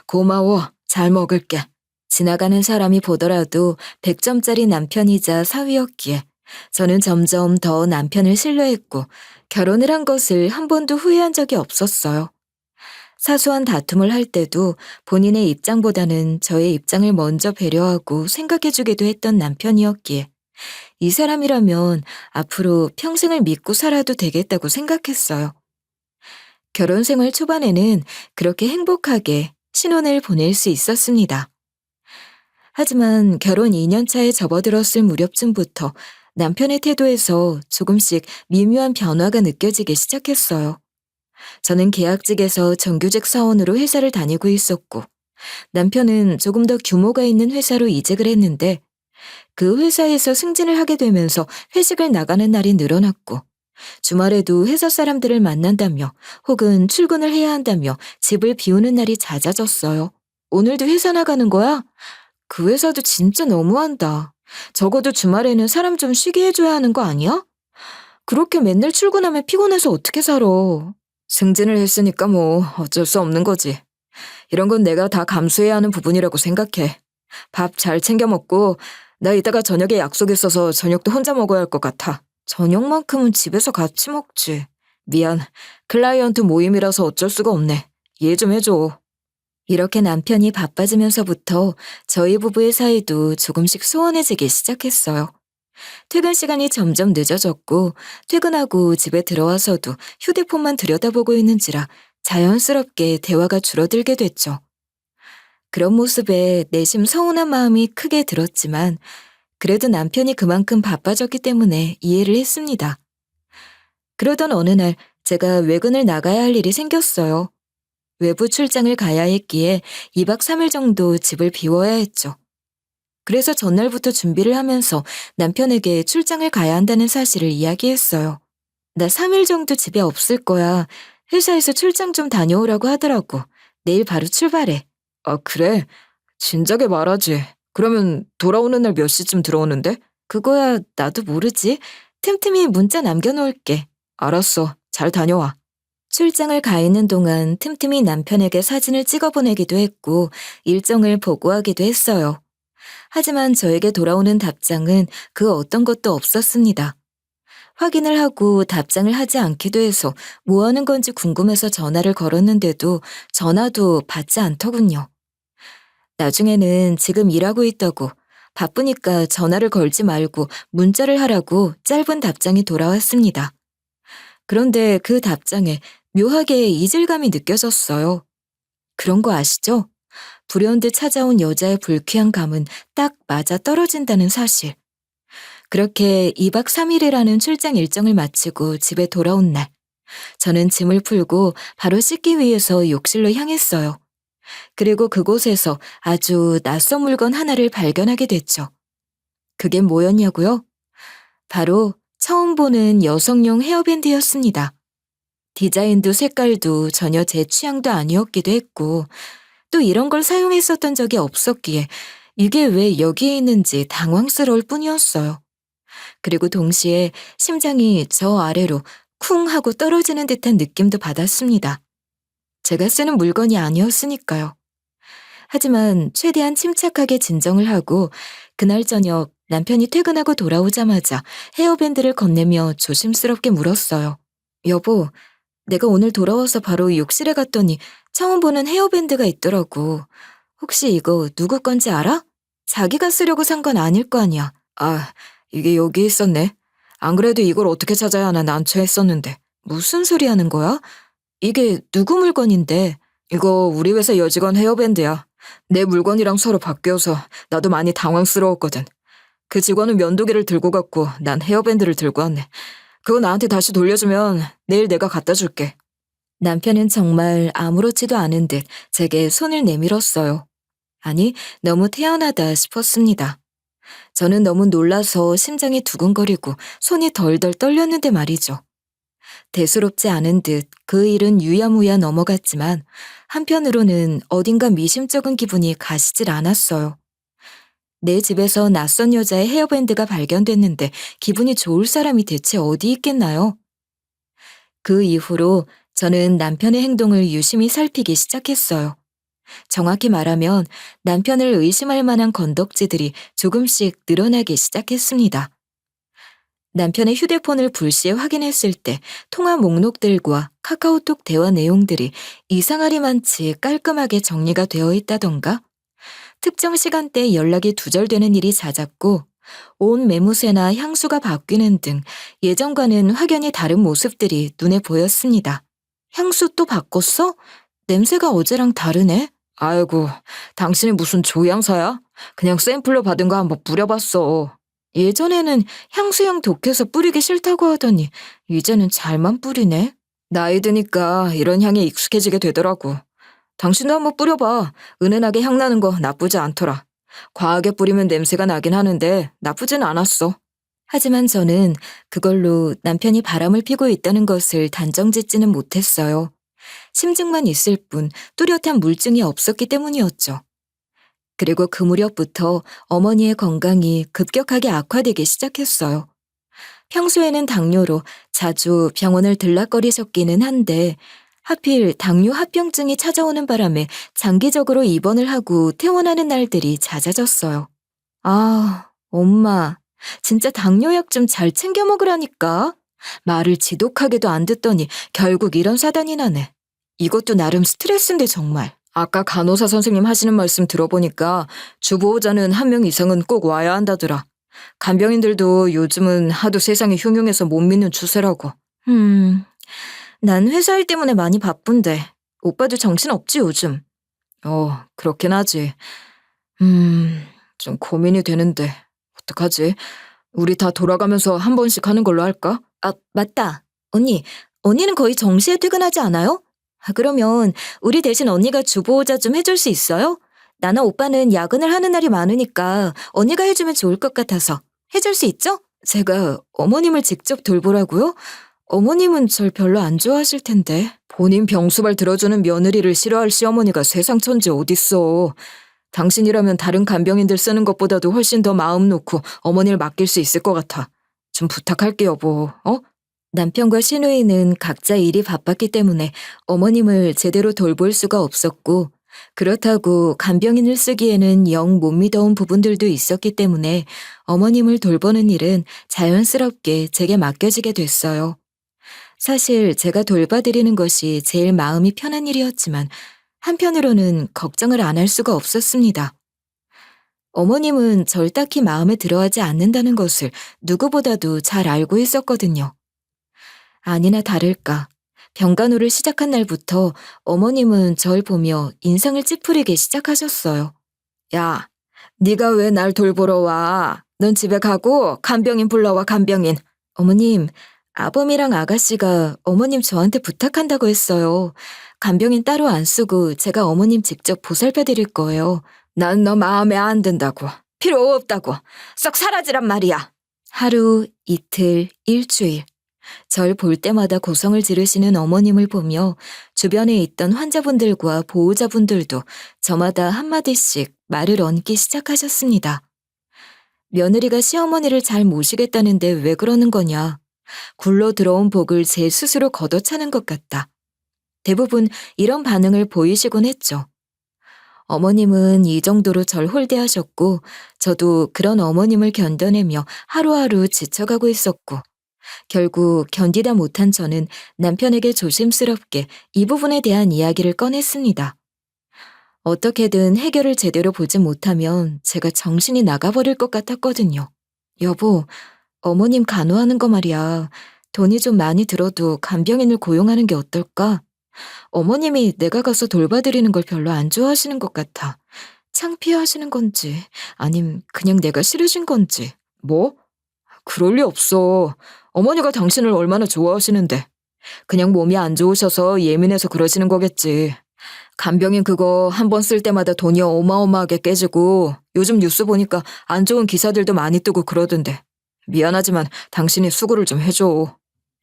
B: 고마워. 잘 먹을게. 지나가는 사람이 보더라도 100점짜리 남편이자 사위였기에 저는 점점 더 남편을 신뢰했고 결혼을 한 것을 한 번도 후회한 적이 없었어요. 사소한 다툼을 할 때도 본인의 입장보다는 저의 입장을 먼저 배려하고 생각해주기도 했던 남편이었기에 이 사람이라면 앞으로 평생을 믿고 살아도 되겠다고 생각했어요. 결혼 생활 초반에는 그렇게 행복하게 신혼을 보낼 수 있었습니다. 하지만 결혼 2년 차에 접어들었을 무렵쯤부터 남편의 태도에서 조금씩 미묘한 변화가 느껴지기 시작했어요. 저는 계약직에서 정규직 사원으로 회사를 다니고 있었고 남편은 조금 더 규모가 있는 회사로 이직을 했는데 그 회사에서 승진을 하게 되면서 회식을 나가는 날이 늘어났고 주말에도 회사 사람들을 만난다며 혹은 출근을 해야 한다며 집을 비우는 날이 잦아졌어요. 오늘도 회사 나가는 거야? 그 회사도 진짜 너무한다. 적어도 주말에는 사람 좀 쉬게 해줘야 하는 거 아니야? 그렇게 맨날 출근하면 피곤해서 어떻게 살아. 승진을 했으니까 뭐 어쩔 수 없는 거지. 이런 건 내가 다 감수해야 하는 부분이라고 생각해. 밥 잘 챙겨 먹고 나 이따가 저녁에 약속 있어서 저녁도 혼자 먹어야 할 것 같아. 저녁만큼은 집에서 같이 먹지. 미안. 클라이언트 모임이라서 어쩔 수가 없네. 이해 좀 해줘. 이렇게 남편이 바빠지면서부터 저희 부부의 사이도 조금씩 소원해지기 시작했어요. 퇴근 시간이 점점 늦어졌고 퇴근하고 집에 들어와서도 휴대폰만 들여다보고 있는지라 자연스럽게 대화가 줄어들게 됐죠. 그런 모습에 내심 서운한 마음이 크게 들었지만 그래도 남편이 그만큼 바빠졌기 때문에 이해를 했습니다. 그러던 어느 날 제가 외근을 나가야 할 일이 생겼어요. 외부 출장을 가야 했기에 2박 3일 정도 집을 비워야 했죠. 그래서 전날부터 준비를 하면서 남편에게 출장을 가야 한다는 사실을 이야기했어요. 나 3일 정도 집에 없을 거야. 회사에서 출장 좀 다녀오라고 하더라고. 내일 바로 출발해. 아, 그래? 진작에 말하지. 그러면 돌아오는 날 몇 시쯤 들어오는데? 그거야 나도 모르지. 틈틈이 문자 남겨놓을게. 알았어. 잘 다녀와.
A: 출장을 가 있는 동안 틈틈이 남편에게 사진을 찍어 보내기도 했고 일정을 보고하기도 했어요. 하지만 저에게 돌아오는 답장은 그 어떤 것도 없었습니다. 확인을 하고 답장을 하지 않기도 해서 뭐 하는 건지 궁금해서 전화를 걸었는데도 전화도 받지 않더군요. 나중에는 지금 일하고 있다고 바쁘니까 전화를 걸지 말고 문자를 하라고 짧은 답장이 돌아왔습니다. 그런데 그 답장에 묘하게 이질감이 느껴졌어요. 그런 거 아시죠? 불현듯 찾아온 여자의 불쾌한 감은 딱 맞아 떨어진다는 사실. 그렇게 2박 3일이라는 출장 일정을 마치고 집에 돌아온 날, 저는 짐을 풀고 바로 씻기 위해서 욕실로 향했어요. 그리고 그곳에서 아주 낯선 물건 하나를 발견하게 됐죠. 그게 뭐였냐고요? 바로 처음 보는 여성용 헤어밴드였습니다. 디자인도 색깔도 전혀 제 취향도 아니었기도 했고, 또 이런 걸 사용했었던 적이 없었기에 이게 왜 여기에 있는지 당황스러울 뿐이었어요. 그리고 동시에 심장이 저 아래로 쿵 하고 떨어지는 듯한 느낌도 받았습니다. 제가 쓰는 물건이 아니었으니까요. 하지만 최대한 침착하게 진정을 하고 그날 저녁 남편이 퇴근하고 돌아오자마자 헤어밴드를 건네며 조심스럽게 물었어요. 여보, 내가 오늘 돌아와서 바로 욕실에 갔더니 처음 보는 헤어밴드가 있더라고. 혹시 이거 누구 건지 알아? 자기가 쓰려고 산 건 아닐 거 아니야. 아, 이게 여기 있었네. 안 그래도 이걸 어떻게 찾아야 하나 난처했었는데. 무슨 소리 하는 거야? 이게 누구 물건인데? 이거 우리 회사 여직원 헤어밴드야. 내 물건이랑 서로 바뀌어서 나도 많이 당황스러웠거든. 그 직원은 면도기를 들고 갔고 난 헤어밴드를 들고 왔네. 그거 나한테 다시 돌려주면 내일 내가 갖다 줄게. 남편은 정말 아무렇지도 않은 듯 제게 손을 내밀었어요. 아니, 너무 태연하다 싶었습니다. 저는 너무 놀라서 심장이 두근거리고 손이 덜덜 떨렸는데 말이죠. 대수롭지 않은 듯 그 일은 유야무야 넘어갔지만 한편으로는 어딘가 미심쩍은 기분이 가시질 않았어요. 내 집에서 낯선 여자의 헤어밴드가 발견됐는데 기분이 좋을 사람이 대체 어디 있겠나요? 그 이후로 저는 남편의 행동을 유심히 살피기 시작했어요. 정확히 말하면 남편을 의심할 만한 건덕지들이 조금씩 늘어나기 시작했습니다. 남편의 휴대폰을 불시에 확인했을 때 통화 목록들과 카카오톡 대화 내용들이 이상하리만치 깔끔하게 정리가 되어 있다던가, 특정 시간대에 연락이 두절되는 일이 잦았고, 옷 매무새나 향수가 바뀌는 등 예전과는 확연히 다른 모습들이 눈에 보였습니다. 향수 또 바꿨어? 냄새가 어제랑 다르네? 아이고, 당신이 무슨 조향사야? 그냥 샘플로 받은 거 한번 뿌려봤어. 예전에는 향수향 독해서 뿌리기 싫다고 하더니 이제는 잘만 뿌리네. 나이 드니까 이런 향에 익숙해지게 되더라고. 당신도 한번 뿌려봐. 은은하게 향나는 거 나쁘지 않더라. 과하게 뿌리면 냄새가 나긴 하는데 나쁘진 않았어. 하지만 저는 그걸로 남편이 바람을 피고 있다는 것을 단정짓지는 못했어요. 심증만 있을 뿐 뚜렷한 물증이 없었기 때문이었죠. 그리고 그 무렵부터 어머니의 건강이 급격하게 악화되기 시작했어요. 평소에는 당뇨로 자주 병원을 들락거리셨기는 한데 하필 당뇨 합병증이 찾아오는 바람에 장기적으로 입원을 하고 퇴원하는 날들이 잦아졌어요. 아, 엄마, 진짜 당뇨약 좀 잘 챙겨 먹으라니까. 말을 지독하게도 안 듣더니 결국 이런 사단이 나네. 이것도 나름 스트레스인데 정말. 아까 간호사 선생님 하시는 말씀 들어보니까 주보호자는 한 명 이상은 꼭 와야 한다더라. 간병인들도 요즘은 하도 세상이 흉흉해서 못 믿는 추세라고. 난 회사 일 때문에 많이 바쁜데 오빠도 정신없지 요즘. 그렇긴 하지. 좀 고민이 되는데 어떡하지? 우리 다 돌아가면서 한 번씩 하는 걸로 할까? 아, 맞다. 언니는 거의 정시에 퇴근하지 않아요? 그러면 우리 대신 언니가 주보호자 좀 해줄 수 있어요? 나나 오빠는 야근을 하는 날이 많으니까 언니가 해주면 좋을 것 같아서. 해줄 수 있죠? 제가 어머님을 직접 돌보라고요? 어머님은 절 별로 안 좋아하실 텐데. 본인 병수발 들어주는 며느리를 싫어할 시어머니가 세상 천지 어딨어. 당신이라면 다른 간병인들 쓰는 것보다도 훨씬 더 마음 놓고 어머니를 맡길 수 있을 것 같아. 좀 부탁할게 여보. 남편과 시누이는 각자 일이 바빴기 때문에 어머님을 제대로 돌볼 수가 없었고, 그렇다고 간병인을 쓰기에는 영 못 믿어온 부분들도 있었기 때문에 어머님을 돌보는 일은 자연스럽게 제게 맡겨지게 됐어요. 사실 제가 돌봐드리는 것이 제일 마음이 편한 일이었지만 한편으로는 걱정을 안 할 수가 없었습니다. 어머님은 절 딱히 마음에 들어하지 않는다는 것을 누구보다도 잘 알고 있었거든요. 아니나 다를까 병간호를 시작한 날부터 어머님은 절 보며 인상을 찌푸리기 시작하셨어요. 야, 네가 왜 날 돌보러 와? 넌 집에 가고 간병인 불러와, 간병인. 어머님, 아범이랑 아가씨가 어머님 저한테 부탁한다고 했어요. 간병인 따로 안 쓰고 제가 어머님 직접 보살펴 드릴 거예요. 난 너 마음에 안 든다고. 필요 없다고. 썩 사라지란 말이야. 하루, 이틀, 일주일. 절 볼 때마다 고성을 지르시는 어머님을 보며 주변에 있던 환자분들과 보호자분들도 저마다 한마디씩 말을 얹기 시작하셨습니다. 며느리가 시어머니를 잘 모시겠다는데 왜 그러는 거냐. 굴러 들어온 복을 제 스스로 걷어차는 것 같다. 대부분 이런 반응을 보이시곤 했죠. 어머님은 이 정도로 절 홀대하셨고 저도 그런 어머님을 견뎌내며 하루하루 지쳐가고 있었고 결국 견디다 못한 저는 남편에게 조심스럽게 이 부분에 대한 이야기를 꺼냈습니다. 어떻게든 해결을 제대로 보지 못하면 제가 정신이 나가버릴 것 같았거든요. 여보, 어머님 간호하는 거 말이야. 돈이 좀 많이 들어도 간병인을 고용하는 게 어떨까? 어머님이 내가 가서 돌봐드리는 걸 별로 안 좋아하시는 것 같아. 창피하시는 건지 아님 그냥 내가 싫으신 건지. 뭐? 그럴 리 없어. 어머니가 당신을 얼마나 좋아하시는데. 그냥 몸이 안 좋으셔서 예민해서 그러시는 거겠지. 간병인 그거 한 번 쓸 때마다 돈이 어마어마하게 깨지고 요즘 뉴스 보니까 안 좋은 기사들도 많이 뜨고 그러던데. 미안하지만 당신이 수고를 좀 해줘.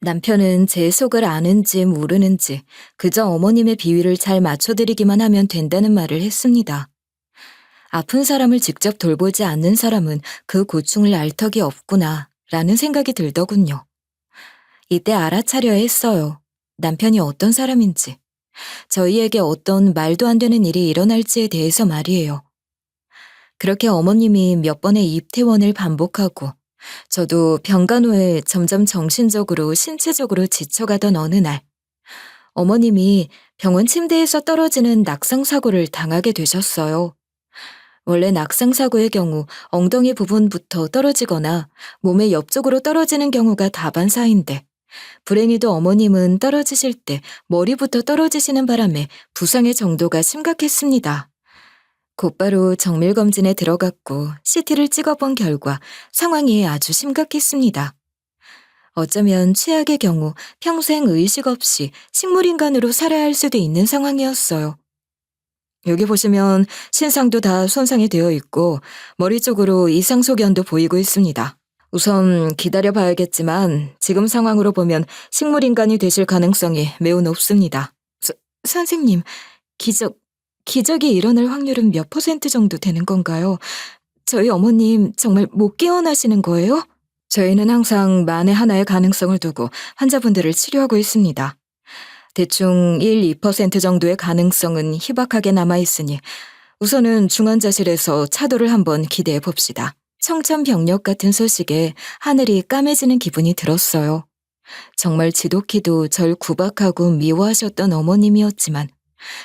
A: 남편은 제 속을 아는지 모르는지 그저 어머님의 비위를 잘 맞춰드리기만 하면 된다는 말을 했습니다. 아픈 사람을 직접 돌보지 않는 사람은 그 고충을 알 턱이 없구나 라는 생각이 들더군요. 이때 알아차려야 했어요. 남편이 어떤 사람인지, 저희에게 어떤 말도 안 되는 일이 일어날지에 대해서 말이에요. 그렇게 어머님이 몇 번의 입퇴원을 반복하고 저도 병간호에 점점 정신적으로 신체적으로 지쳐가던 어느 날 어머님이 병원 침대에서 떨어지는 낙상사고를 당하게 되셨어요. 원래 낙상사고의 경우 엉덩이 부분부터 떨어지거나 몸의 옆쪽으로 떨어지는 경우가 다반사인데 불행히도 어머님은 떨어지실 때 머리부터 떨어지시는 바람에 부상의 정도가 심각했습니다. 곧바로 정밀검진에 들어갔고 CT를 찍어본 결과 상황이 아주 심각했습니다. 어쩌면 최악의 경우 평생 의식 없이 식물인간으로 살아야 할 수도 있는 상황이었어요. 여기 보시면 신상도 다 손상이 되어 있고 머리 쪽으로 이상 소견도 보이고 있습니다. 우선 기다려봐야겠지만 지금 상황으로 보면 식물인간이 되실 가능성이 매우 높습니다. 선생님, 기적이 일어날 확률은 몇 퍼센트 정도 되는 건가요? 저희 어머님 정말 못 깨어나시는 거예요? 저희는 항상 만에 하나의 가능성을 두고 환자분들을 치료하고 있습니다. 대충 1~2% 정도의 가능성은 희박하게 남아있으니 우선은 중환자실에서 차도를 한번 기대해 봅시다. 청천벽력 같은 소식에 하늘이 까매지는 기분이 들었어요. 정말 지독히도 절 구박하고 미워하셨던 어머님이었지만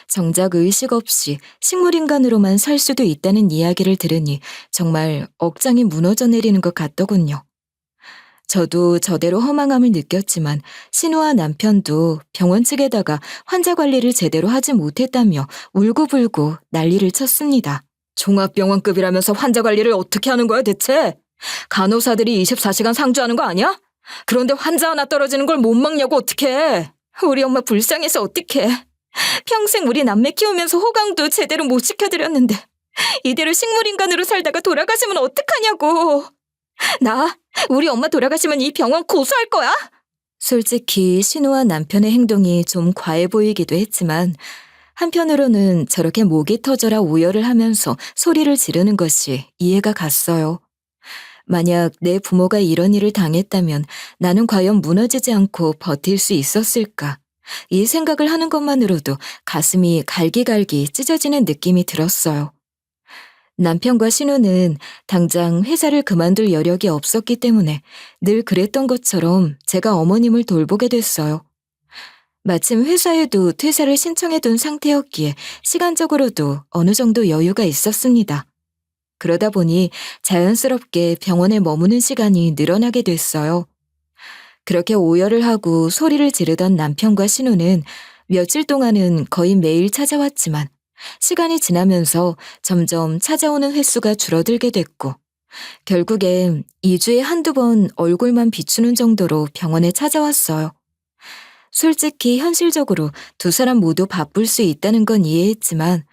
A: 정작 의식 없이 식물인간으로만 살 수도 있다는 이야기를 들으니 정말 억장이 무너져 내리는 것 같더군요. 저도 저대로 허망함을 느꼈지만 신우와 남편도 병원 측에다가 환자 관리를 제대로 하지 못했다며 울고불고 난리를 쳤습니다. 종합병원급이라면서 환자 관리를 어떻게 하는 거야 대체? 간호사들이 24시간 상주하는 거 아니야? 그런데 환자 하나 떨어지는 걸 못 막냐고 어떡해. 우리 엄마 불쌍해서 어떡해. 평생 우리 남매 키우면서 호강도 제대로 못 지켜드렸는데 이대로 식물인간으로 살다가 돌아가시면 어떡하냐고. 우리 엄마 돌아가시면 이 병원 고소할 거야? 솔직히 신우와 남편의 행동이 좀 과해 보이기도 했지만 한편으로는 저렇게 목이 터져라 오열을 하면서 소리를 지르는 것이 이해가 갔어요. 만약 내 부모가 이런 일을 당했다면 나는 과연 무너지지 않고 버틸 수 있었을까? 이 생각을 하는 것만으로도 가슴이 갈기갈기 찢어지는 느낌이 들었어요. 남편과 신우는 당장 회사를 그만둘 여력이 없었기 때문에 늘 그랬던 것처럼 제가 어머님을 돌보게 됐어요. 마침 회사에도 퇴사를 신청해둔 상태였기에 시간적으로도 어느 정도 여유가 있었습니다. 그러다 보니 자연스럽게 병원에 머무는 시간이 늘어나게 됐어요. 그렇게 오열을 하고 소리를 지르던 남편과 신우는 며칠 동안은 거의 매일 찾아왔지만 시간이 지나면서 점점 찾아오는 횟수가 줄어들게 됐고 결국엔 2주에 한두 번 얼굴만 비추는 정도로 병원에 찾아왔어요. 솔직히 현실적으로 두 사람 모두 바쁠 수 있다는 건 이해했지만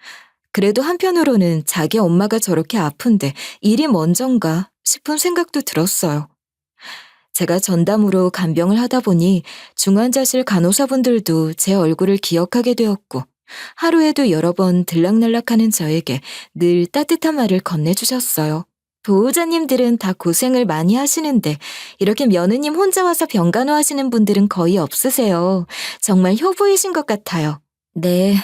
A: 그래도 한편으로는 자기 엄마가 저렇게 아픈데 일이 먼저인가 싶은 생각도 들었어요. 제가 전담으로 간병을 하다 보니 중환자실 간호사분들도 제 얼굴을 기억하게 되었고 하루에도 여러 번 들락날락하는 저에게 늘 따뜻한 말을 건네주셨어요. 보호자님들은 다 고생을 많이 하시는데 이렇게 며느님 혼자 와서 병간호 하시는 분들은 거의 없으세요. 정말 효부이신 것 같아요. 네,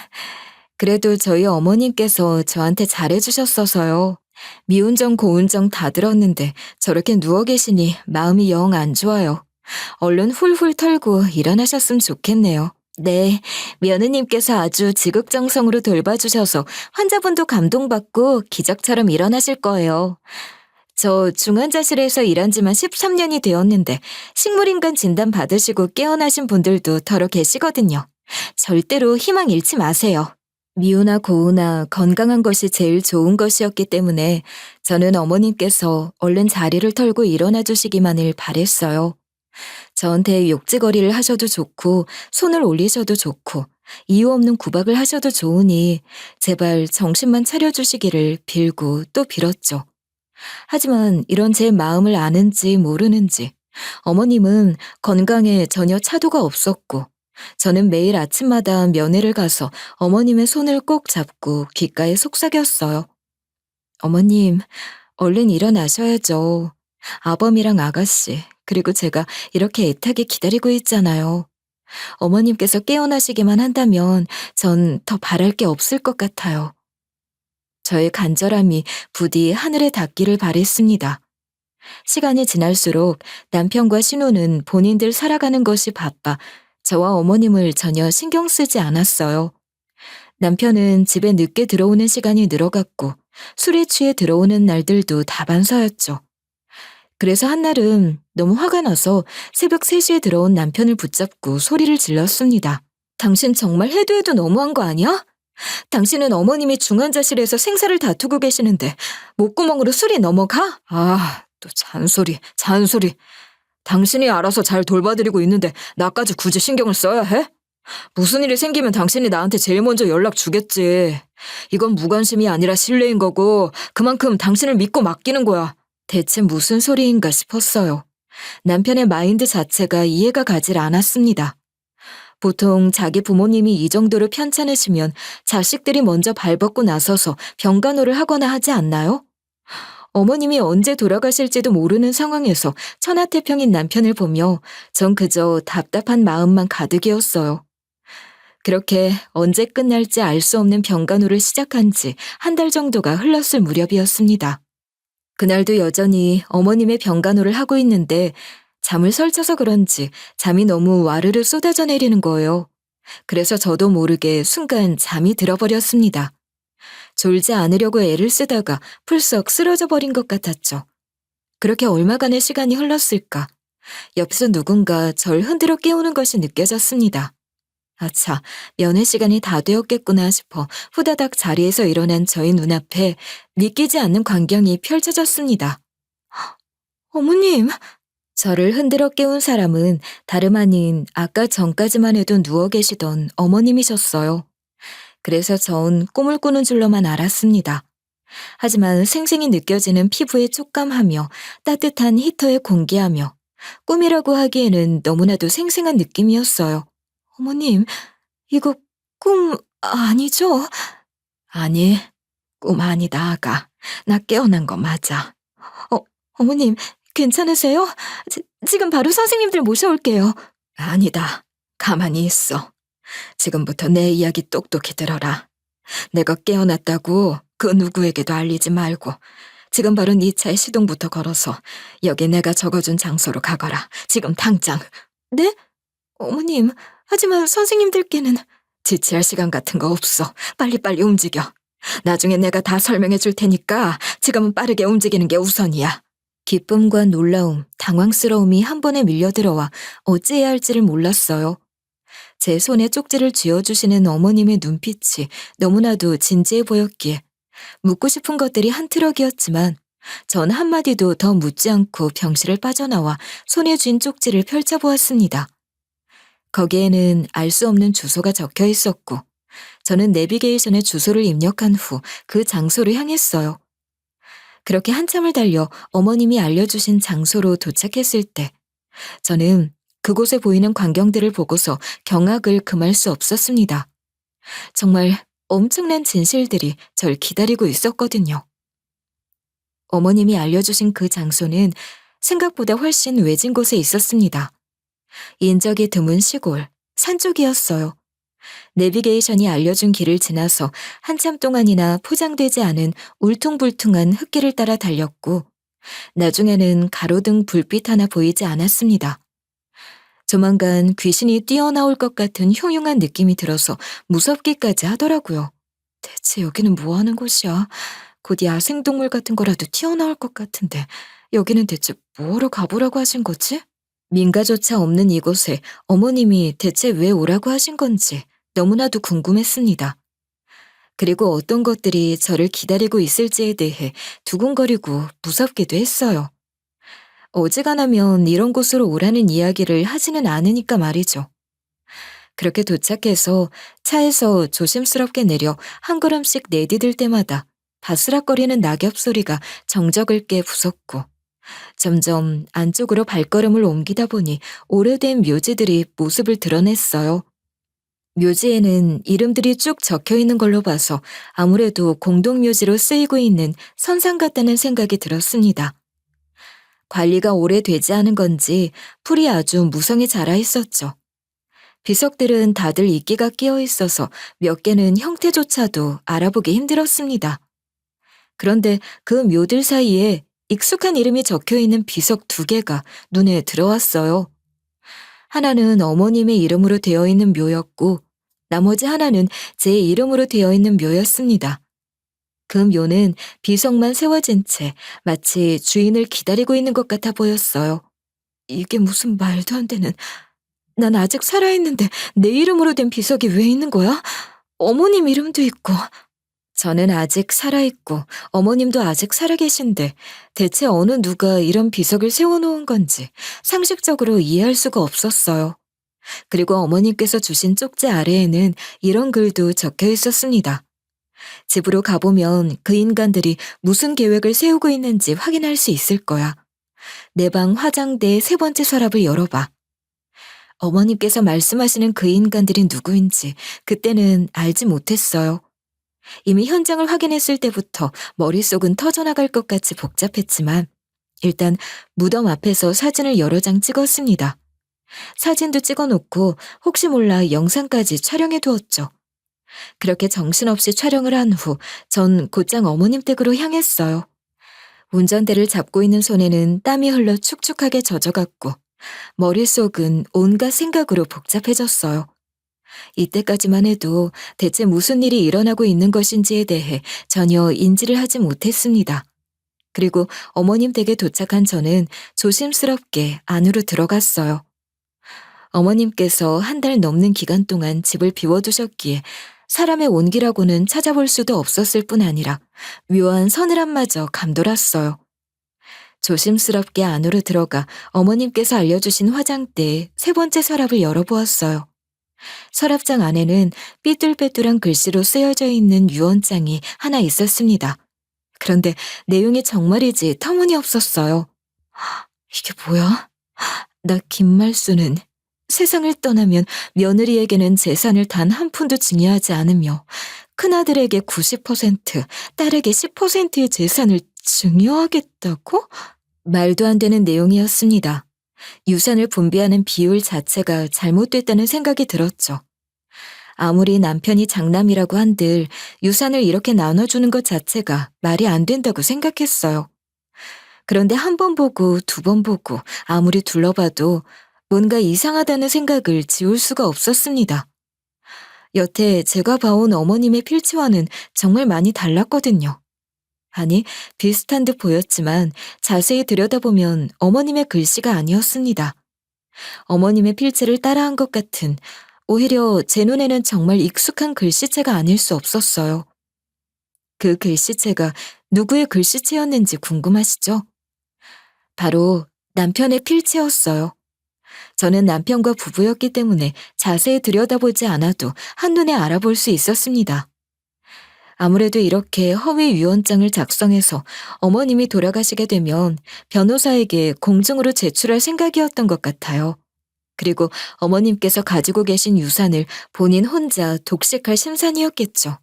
A: 그래도 저희 어머님께서 저한테 잘해주셨어서요. 미운 정 고운 정 다 들었는데 저렇게 누워 계시니 마음이 영 안 좋아요. 얼른 훌훌 털고 일어나셨으면 좋겠네요. 네, 며느님께서 아주 지극정성으로 돌봐주셔서 환자분도 감동받고 기적처럼 일어나실 거예요. 저 중환자실에서 일한 지만 13년이 되었는데 식물인간 진단 받으시고 깨어나신 분들도 더러 계시거든요. 절대로 희망 잃지 마세요. 미우나 고우나 건강한 것이 제일 좋은 것이었기 때문에 저는 어머님께서 얼른 자리를 털고 일어나 주시기만을 바랬어요. 저한테 욕지거리를 하셔도 좋고 손을 올리셔도 좋고 이유 없는 구박을 하셔도 좋으니 제발 정신만 차려주시기를 빌고 또 빌었죠. 하지만 이런 제 마음을 아는지 모르는지 어머님은 건강에 전혀 차도가 없었고 저는 매일 아침마다 면회를 가서 어머님의 손을 꼭 잡고 귓가에 속삭였어요. 어머님, 얼른 일어나셔야죠. 아범이랑 아가씨, 그리고 제가 이렇게 애타게 기다리고 있잖아요. 어머님께서 깨어나시기만 한다면 전 더 바랄 게 없을 것 같아요. 저의 간절함이 부디 하늘에 닿기를 바랬습니다. 시간이 지날수록 남편과 신우는 본인들 살아가는 것이 바빠 저와 어머님을 전혀 신경 쓰지 않았어요. 남편은 집에 늦게 들어오는 시간이 늘어갔고 술에 취해 들어오는 날들도 다반사였죠. 그래서 한날은 너무 화가 나서 새벽 3시에 들어온 남편을 붙잡고 소리를 질렀습니다. 당신 정말 해도 해도 너무한 거 아니야? 당신은 어머님이 중환자실에서 생사를 다투고 계시는데 목구멍으로 술이 넘어가? 아, 또 잔소리. 당신이 알아서 잘 돌봐드리고 있는데 나까지 굳이 신경을 써야 해? 무슨 일이 생기면 당신이 나한테 제일 먼저 연락 주겠지. 이건 무관심이 아니라 신뢰인 거고 그만큼 당신을 믿고 맡기는 거야. 대체 무슨 소리인가 싶었어요. 남편의 마인드 자체가 이해가 가질 않았습니다. 보통 자기 부모님이 이 정도로 편찮으시면 자식들이 먼저 발벗고 나서서 병간호를 하거나 하지 않나요? 어머님이 언제 돌아가실지도 모르는 상황에서 천하태평인 남편을 보며 전 그저 답답한 마음만 가득이었어요. 그렇게 언제 끝날지 알 수 없는 병간호를 시작한 지 한 달 정도가 흘렀을 무렵이었습니다. 그날도 여전히 어머님의 병간호를 하고 있는데 잠을 설쳐서 그런지 잠이 너무 와르르 쏟아져 내리는 거예요. 그래서 저도 모르게 순간 잠이 들어버렸습니다. 졸지 않으려고 애를 쓰다가 풀썩 쓰러져 버린 것 같았죠. 그렇게 얼마간의 시간이 흘렀을까? 옆에서 누군가 절 흔들어 깨우는 것이 느껴졌습니다. 아차, 면회 시간이 다 되었겠구나 싶어 후다닥 자리에서 일어난 저희 눈앞에 믿기지 않는 광경이 펼쳐졌습니다. 어머님! 저를 흔들어 깨운 사람은 다름 아닌 아까 전까지만 해도 누워 계시던 어머님이셨어요. 그래서 전 꿈을 꾸는 줄로만 알았습니다. 하지만 생생히 느껴지는 피부의 촉감하며 따뜻한 히터의 공기하며 꿈이라고 하기에는 너무나도 생생한 느낌이었어요. 어머님, 이거 꿈 아니죠? 아니, 꿈 아니다, 아가. 나 깨어난 거 맞아. 어머님, 괜찮으세요? 지금 바로 선생님들 모셔올게요.
B: 아니다. 가만히 있어. 지금부터 내 이야기 똑똑히 들어라. 내가 깨어났다고 그 누구에게도 알리지 말고 지금 바로 네 차에 시동부터 걸어서 여기 내가 적어준 장소로 가거라. 지금 당장.
A: 네? 어머님, 하지만 선생님들께는
B: 지체할 시간 같은 거 없어. 빨리빨리 움직여. 나중에 내가 다 설명해 줄 테니까 지금은 빠르게 움직이는 게 우선이야.
A: 기쁨과 놀라움, 당황스러움이 한 번에 밀려들어와 어찌해야 할지를 몰랐어요. 제 손에 쪽지를 쥐어주시는 어머님의 눈빛이 너무나도 진지해 보였기에 묻고 싶은 것들이 한 트럭이었지만 전 한마디도 더 묻지 않고 병실을 빠져나와 손에 쥔 쪽지를 펼쳐보았습니다. 거기에는 알 수 없는 주소가 적혀 있었고 저는 내비게이션에 주소를 입력한 후 그 장소를 향했어요. 그렇게 한참을 달려 어머님이 알려주신 장소로 도착했을 때 저는 그곳에 보이는 광경들을 보고서 경악을 금할 수 없었습니다. 정말 엄청난 진실들이 절 기다리고 있었거든요. 어머님이 알려주신 그 장소는 생각보다 훨씬 외진 곳에 있었습니다. 인적이 드문 시골, 산 쪽이었어요. 내비게이션이 알려준 길을 지나서 한참 동안이나 포장되지 않은 울퉁불퉁한 흙길을 따라 달렸고 나중에는 가로등 불빛 하나 보이지 않았습니다. 조만간 귀신이 뛰어나올 것 같은 흉흉한 느낌이 들어서 무섭기까지 하더라고요. 대체 여기는 뭐 하는 곳이야? 곧 야생동물 같은 거라도 튀어나올 것 같은데 여기는 대체 뭐하러 가보라고 하신 거지? 민가조차 없는 이곳에 어머님이 대체 왜 오라고 하신 건지 너무나도 궁금했습니다. 그리고 어떤 것들이 저를 기다리고 있을지에 대해 두근거리고 무섭기도 했어요. 어지간하면 이런 곳으로 오라는 이야기를 하지는 않으니까 말이죠. 그렇게 도착해서 차에서 조심스럽게 내려 한 걸음씩 내디딜 때마다 바스락거리는 낙엽 소리가 정적을 깨 부쉈고 점점 안쪽으로 발걸음을 옮기다 보니 오래된 묘지들이 모습을 드러냈어요. 묘지에는 이름들이 쭉 적혀 있는 걸로 봐서 아무래도 공동묘지로 쓰이고 있는 선상 같다는 생각이 들었습니다. 관리가 오래되지 않은 건지 풀이 아주 무성히 자라 있었죠. 비석들은 다들 이끼가 끼어 있어서 몇 개는 형태조차도 알아보기 힘들었습니다. 그런데 그 묘들 사이에 익숙한 이름이 적혀 있는 비석 2개가 눈에 들어왔어요. 하나는 어머님의 이름으로 되어 있는 묘였고 나머지 하나는 제 이름으로 되어 있는 묘였습니다. 그 묘는 비석만 세워진 채 마치 주인을 기다리고 있는 것 같아 보였어요. 이게 무슨 말도 안 되는... 난 아직 살아있는데 내 이름으로 된 비석이 왜 있는 거야? 어머님 이름도 있고... 저는 아직 살아있고 어머님도 아직 살아계신데 대체 어느 누가 이런 비석을 세워놓은 건지 상식적으로 이해할 수가 없었어요. 그리고 어머님께서 주신 쪽지 아래에는 이런 글도 적혀 있었습니다. 집으로 가보면 그 인간들이 무슨 계획을 세우고 있는지 확인할 수 있을 거야. 내 방 화장대의 3번째 서랍을 열어봐. 어머님께서 말씀하시는 그 인간들이 누구인지 그때는 알지 못했어요. 이미 현장을 확인했을 때부터 머릿속은 터져나갈 것 같이 복잡했지만 일단 무덤 앞에서 사진을 여러 장 찍었습니다. 사진도 찍어놓고 혹시 몰라 영상까지 촬영해 두었죠. 그렇게 정신없이 촬영을 한 후 전 곧장 어머님 댁으로 향했어요. 운전대를 잡고 있는 손에는 땀이 흘러 축축하게 젖어갔고 머릿속은 온갖 생각으로 복잡해졌어요. 이때까지만 해도 대체 무슨 일이 일어나고 있는 것인지에 대해 전혀 인지를 하지 못했습니다. 그리고 어머님 댁에 도착한 저는 조심스럽게 안으로 들어갔어요. 어머님께서 1달 넘는 기간 동안 집을 비워두셨기에 사람의 온기라고는 찾아볼 수도 없었을 뿐 아니라 묘한 서늘함마저 감돌았어요. 조심스럽게 안으로 들어가 어머님께서 알려주신 화장대의 3번째 서랍을 열어보았어요. 서랍장 안에는 삐뚤빼뚤한 글씨로 쓰여져 있는 유언장이 하나 있었습니다. 그런데 내용이 정말이지 터무니없었어요. 이게 뭐야? 나 김말수는 세상을 떠나면 며느리에게는 재산을 단 한 푼도 증여하지 않으며 큰아들에게 90%, 딸에게 10%의 재산을 증여하겠다고? 말도 안 되는 내용이었습니다. 유산을 분배하는 비율 자체가 잘못됐다는 생각이 들었죠. 아무리 남편이 장남이라고 한들 유산을 이렇게 나눠주는 것 자체가 말이 안 된다고 생각했어요. 그런데 한 번 보고 두 번 보고 아무리 둘러봐도 뭔가 이상하다는 생각을 지울 수가 없었습니다. 여태 제가 봐온 어머님의 필치와는 정말 많이 달랐거든요. 아니, 비슷한 듯 보였지만 자세히 들여다보면 어머님의 글씨가 아니었습니다. 어머님의 필체를 따라한 것 같은, 오히려 제 눈에는 정말 익숙한 글씨체가 아닐 수 없었어요. 그 글씨체가 누구의 글씨체였는지 궁금하시죠? 바로 남편의 필체였어요. 저는 남편과 부부였기 때문에 자세히 들여다보지 않아도 한눈에 알아볼 수 있었습니다. 아무래도 이렇게 허위 유언장을 작성해서 어머님이 돌아가시게 되면 변호사에게 공증으로 제출할 생각이었던 것 같아요. 그리고 어머님께서 가지고 계신 유산을 본인 혼자 독식할 심산이었겠죠.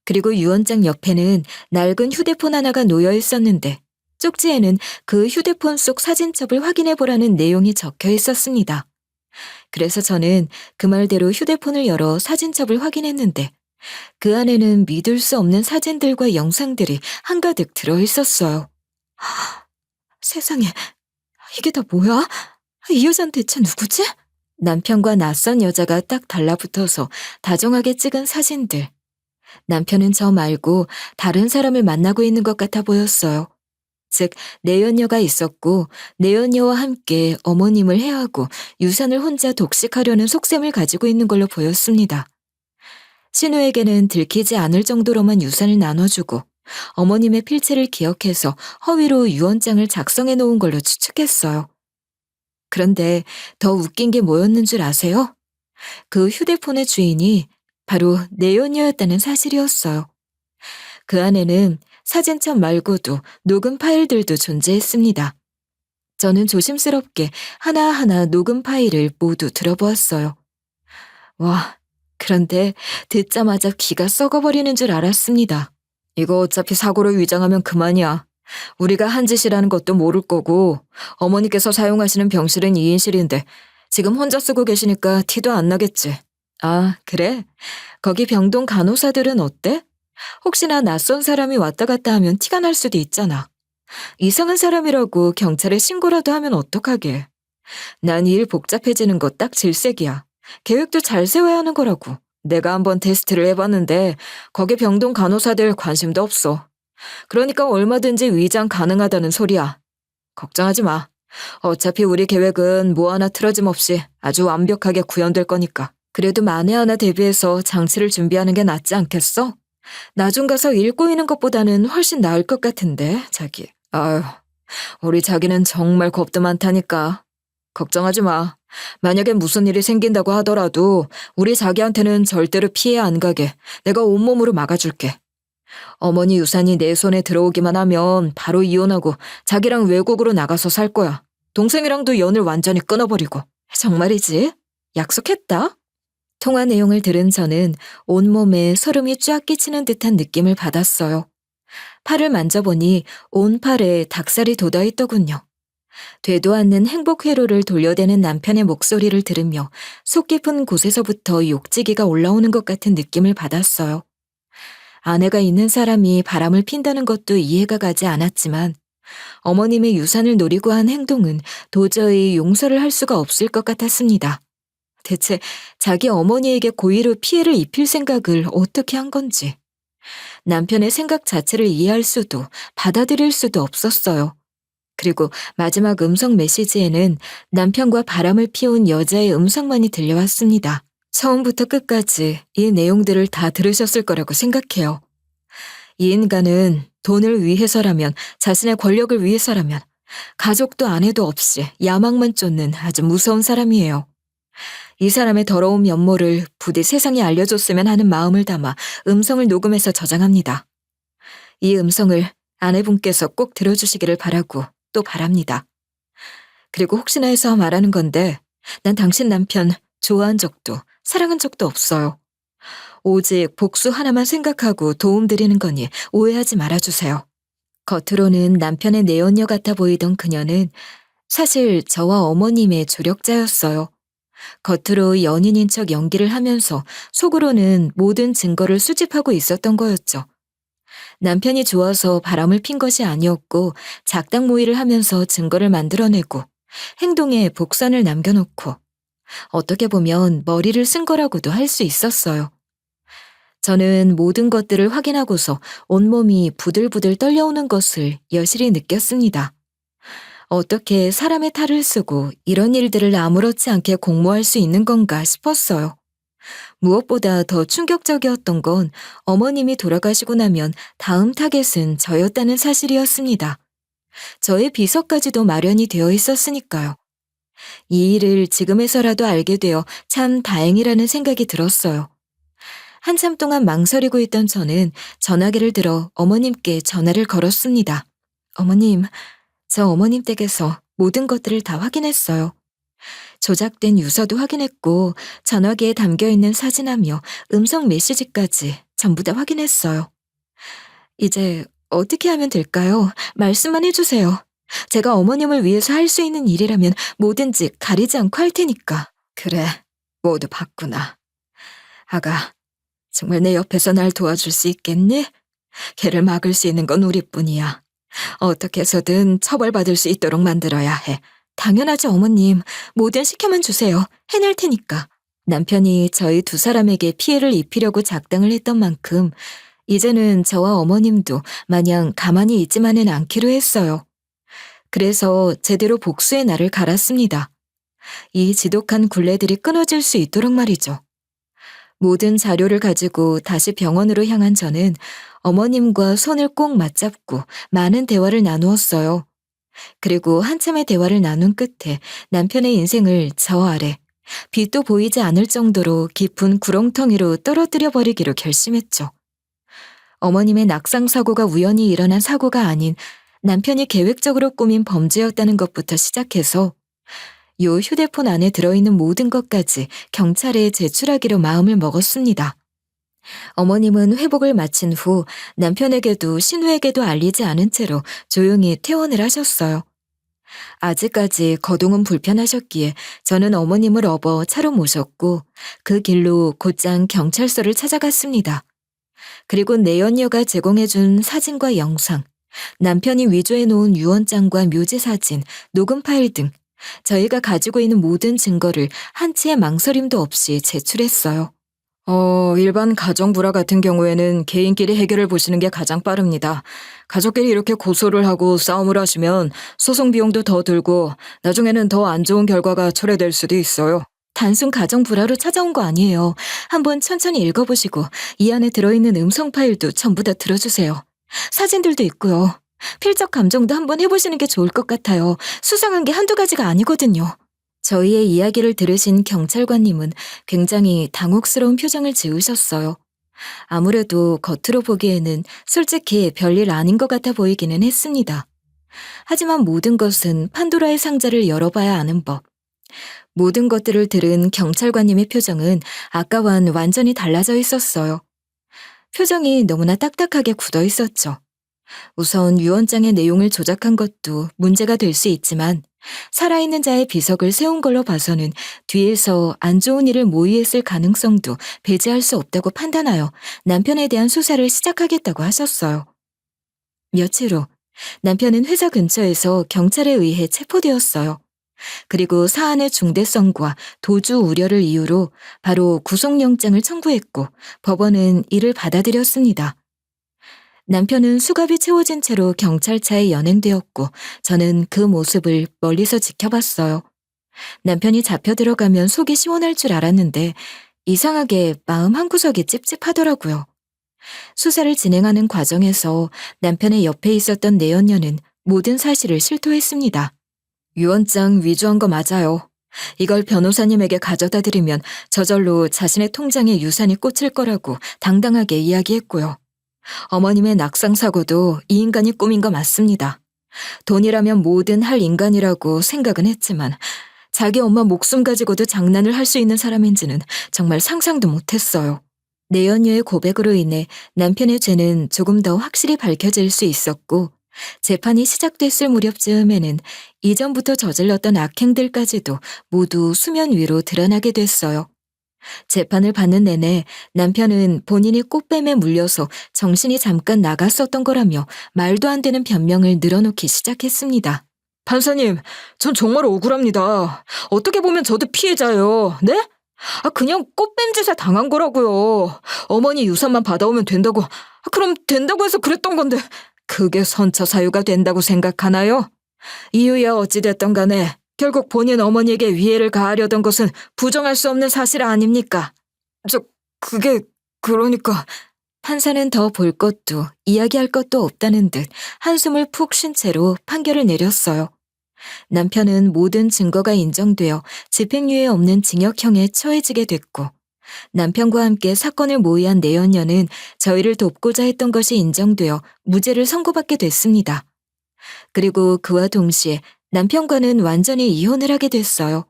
A: 그리고 유언장 옆에는 낡은 휴대폰 하나가 놓여 있었는데 쪽지에는 그 휴대폰 속 사진첩을 확인해 보라는 내용이 적혀 있었습니다. 그래서 저는 그 말대로 휴대폰을 열어 사진첩을 확인했는데 그 안에는 믿을 수 없는 사진들과 영상들이 한가득 들어 있었어요. 세상에, 이게 다 뭐야? 이 여잔 대체 누구지? 남편과 낯선 여자가 딱 달라붙어서 다정하게 찍은 사진들. 남편은 저 말고 다른 사람을 만나고 있는 것 같아 보였어요. 즉, 내연녀가 있었고 내연녀와 함께 어머님을 해하고 유산을 혼자 독식하려는 속셈을 가지고 있는 걸로 보였습니다. 신우에게는 들키지 않을 정도로만 유산을 나눠주고 어머님의 필체를 기억해서 허위로 유언장을 작성해 놓은 걸로 추측했어요. 그런데 더 웃긴 게 뭐였는 줄 아세요? 그 휴대폰의 주인이 바로 내연녀였다는 사실이었어요. 그 안에는 사진첩 말고도 녹음 파일들도 존재했습니다. 저는 조심스럽게 하나하나 녹음 파일을 모두 들어보았어요. 와, 그런데 듣자마자 기가 썩어버리는 줄 알았습니다. 이거 어차피 사고로 위장하면 그만이야. 우리가 한 짓이라는 것도 모를 거고 어머니께서 사용하시는 병실은 2인실인데 지금 혼자 쓰고 계시니까 티도 안 나겠지. 아, 그래? 거기 병동 간호사들은 어때? 혹시나 낯선 사람이 왔다 갔다 하면 티가 날 수도 있잖아. 이상한 사람이라고 경찰에 신고라도 하면 어떡하게. 난 이 일 복잡해지는 거 딱 질색이야. 계획도 잘 세워야 하는 거라고. 내가 한번 테스트를 해봤는데 거기 병동 간호사들 관심도 없어. 그러니까 얼마든지 위장 가능하다는 소리야. 걱정하지 마. 어차피 우리 계획은 뭐 하나 틀어짐 없이 아주 완벽하게 구현될 거니까. 그래도 만에 하나 대비해서 장치를 준비하는 게 낫지 않겠어? 나중 가서 일 꼬이는 것보다는 훨씬 나을 것 같은데, 자기. 아유, 우리 자기는 정말 겁도 많다니까. 걱정하지 마. 만약에 무슨 일이 생긴다고 하더라도 우리 자기한테는 절대로 피해 안 가게 내가 온몸으로 막아줄게. 어머니 유산이 내 손에 들어오기만 하면 바로 이혼하고 자기랑 외국으로 나가서 살 거야. 동생이랑도 연을 완전히 끊어버리고. 정말이지? 약속했다? 통화 내용을 들은 저는 온몸에 소름이 쫙 끼치는 듯한 느낌을 받았어요. 팔을 만져보니 온 팔에 닭살이 돋아있더군요. 되도 않는 행복 회로를 돌려대는 남편의 목소리를 들으며 속 깊은 곳에서부터 욕지기가 올라오는 것 같은 느낌을 받았어요. 아내가 있는 사람이 바람을 핀다는 것도 이해가 가지 않았지만 어머님의 유산을 노리고 한 행동은 도저히 용서를 할 수가 없을 것 같았습니다. 대체 자기 어머니에게 고의로 피해를 입힐 생각을 어떻게 한 건지. 남편의 생각 자체를 이해할 수도 받아들일 수도 없었어요. 그리고 마지막 음성 메시지에는 남편과 바람을 피운 여자의 음성만이 들려왔습니다. 처음부터 끝까지 이 내용들을 다 들으셨을 거라고 생각해요. 이 인간은 돈을 위해서라면, 자신의 권력을 위해서라면 가족도 아내도 없이 야망만 쫓는 아주 무서운 사람이에요. 이 사람의 더러운 면모를 부디 세상에 알려줬으면 하는 마음을 담아 음성을 녹음해서 저장합니다. 이 음성을 아내분께서 꼭 들어주시기를 바라고 또 바랍니다. 그리고 혹시나 해서 말하는 건데 난 당신 남편 좋아한 적도 사랑한 적도 없어요. 오직 복수 하나만 생각하고 도움드리는 거니 오해하지 말아주세요. 겉으로는 남편의 내연녀 같아 보이던 그녀는 사실 저와 어머님의 조력자였어요. 겉으로 연인인 척 연기를 하면서 속으로는 모든 증거를 수집하고 있었던 거였죠. 남편이 좋아서 바람을 핀 것이 아니었고 작당 모의를 하면서 증거를 만들어내고 행동에 복선을 남겨놓고 어떻게 보면 머리를 쓴 거라고도 할 수 있었어요. 저는 모든 것들을 확인하고서 온몸이 부들부들 떨려오는 것을 여실히 느꼈습니다. 어떻게 사람의 탈을 쓰고 이런 일들을 아무렇지 않게 공모할 수 있는 건가 싶었어요. 무엇보다 더 충격적이었던 건 어머님이 돌아가시고 나면 다음 타겟은 저였다는 사실이었습니다. 저의 비서까지도 마련이 되어 있었으니까요. 이 일을 지금에서라도 알게 되어 참 다행이라는 생각이 들었어요. 한참 동안 망설이고 있던 저는 전화기를 들어 어머님께 전화를 걸었습니다. 어머님, 저 어머님 댁에서 모든 것들을 다 확인했어요. 조작된 유서도 확인했고 전화기에 담겨있는 사진하며 음성 메시지까지 전부 다 확인했어요. 이제 어떻게 하면 될까요? 말씀만 해주세요. 제가 어머님을 위해서 할 수 있는 일이라면 뭐든지 가리지 않고 할 테니까. 그래, 모두 봤구나. 아가, 정말 내 옆에서 날 도와줄 수 있겠니? 걔를 막을 수 있는 건 우리뿐이야. 어떻게 해서든 처벌받을 수 있도록 만들어야 해. 당연하죠, 어머님. 뭐든 시켜만 주세요. 해낼 테니까. 남편이 저희 두 사람에게 피해를 입히려고 작당을 했던 만큼 이제는 저와 어머님도 마냥 가만히 있지만은 않기로 했어요. 그래서 제대로 복수의 날을 갈았습니다. 이 지독한 굴레들이 끊어질 수 있도록 말이죠. 모든 자료를 가지고 다시 병원으로 향한 저는 어머님과 손을 꼭 맞잡고 많은 대화를 나누었어요. 그리고 한참의 대화를 나눈 끝에 남편의 인생을 저 아래 빛도 보이지 않을 정도로 깊은 구렁텅이로 떨어뜨려 버리기로 결심했죠. 어머님의 낙상 사고가 우연히 일어난 사고가 아닌 남편이 계획적으로 꾸민 범죄였다는 것부터 시작해서 요 휴대폰 안에 들어있는 모든 것까지 경찰에 제출하기로 마음을 먹었습니다. 어머님은 회복을 마친 후 남편에게도 신우에게도 알리지 않은 채로 조용히 퇴원을 하셨어요. 아직까지 거동은 불편하셨기에 저는 어머님을 업어 차로 모셨고 그 길로 곧장 경찰서를 찾아갔습니다. 그리고 내연녀가 제공해준 사진과 영상, 남편이 위조해놓은 유언장과 묘지 사진, 녹음 파일 등 저희가 가지고 있는 모든 증거를 한치의 망설임도 없이 제출했어요. 일반 가정 불화 같은 경우에는 개인끼리 해결을 보시는 게 가장 빠릅니다. 가족끼리 이렇게 고소를 하고 싸움을 하시면 소송 비용도 더 들고 나중에는 더 안 좋은 결과가 초래될 수도 있어요. 단순 가정 불화로 찾아온 거 아니에요. 한번 천천히 읽어보시고 이 안에 들어있는 음성 파일도 전부 다 들어주세요. 사진들도 있고요. 필적 감정도 한번 해보시는 게 좋을 것 같아요. 수상한 게 한두 가지가 아니거든요. 저희의 이야기를 들으신 경찰관님은 굉장히 당혹스러운 표정을 지으셨어요. 아무래도 겉으로 보기에는 솔직히 별일 아닌 것 같아 보이기는 했습니다. 하지만 모든 것은 판도라의 상자를 열어봐야 아는 법. 모든 것들을 들은 경찰관님의 표정은 아까와는 완전히 달라져 있었어요. 표정이 너무나 딱딱하게 굳어 있었죠. 우선 유언장의 내용을 조작한 것도 문제가 될 수 있지만 살아있는 자의 비석을 세운 걸로 봐서는 뒤에서 안 좋은 일을 모의했을 가능성도 배제할 수 없다고 판단하여 남편에 대한 수사를 시작하겠다고 하셨어요. 며칠 후 남편은 회사 근처에서 경찰에 의해 체포되었어요. 그리고 사안의 중대성과 도주 우려를 이유로 바로 구속영장을 청구했고 법원은 이를 받아들였습니다. 남편은 수갑이 채워진 채로 경찰차에 연행되었고 저는 그 모습을 멀리서 지켜봤어요. 남편이 잡혀 들어가면 속이 시원할 줄 알았는데 이상하게 마음 한구석이 찝찝하더라고요. 수사를 진행하는 과정에서 남편의 옆에 있었던 내연녀는 모든 사실을 실토했습니다. 유언장 위조한 거 맞아요. 이걸 변호사님에게 가져다 드리면 저절로 자신의 통장에 유산이 꽂힐 거라고 당당하게 이야기했고요. 어머님의 낙상 사고도 이 인간이 꾸민 거 맞습니다. 돈이라면 뭐든 할 인간이라고 생각은 했지만 자기 엄마 목숨 가지고도 장난을 할 수 있는 사람인지는 정말 상상도 못했어요. 내연녀의 고백으로 인해 남편의 죄는 조금 더 확실히 밝혀질 수 있었고 재판이 시작됐을 무렵쯤에는 이전부터 저질렀던 악행들까지도 모두 수면 위로 드러나게 됐어요. 재판을 받는 내내 남편은 본인이 꽃뱀에 물려서 정신이 잠깐 나갔었던 거라며 말도 안 되는 변명을 늘어놓기 시작했습니다. 판사님, 전 정말 억울합니다. 어떻게 보면 저도 피해자예요. 네? 그냥 꽃뱀 짓에 당한 거라고요. 어머니 유산만 받아오면 된다고. 그럼 된다고 해서 그랬던 건데 그게 선처 사유가 된다고 생각하나요? 이유야 어찌됐던 간에 결국 본인 어머니에게 위해를 가하려던 것은 부정할 수 없는 사실 아닙니까? 그러니까. 판사는 더 볼 것도 이야기할 것도 없다는 듯 한숨을 푹 쉰 채로 판결을 내렸어요. 남편은 모든 증거가 인정되어 집행유예 없는 징역형에 처해지게 됐고, 남편과 함께 사건을 모의한 내연녀는 저희를 돕고자 했던 것이 인정되어 무죄를 선고받게 됐습니다. 그리고 그와 동시에 남편과는 완전히 이혼을 하게 됐어요.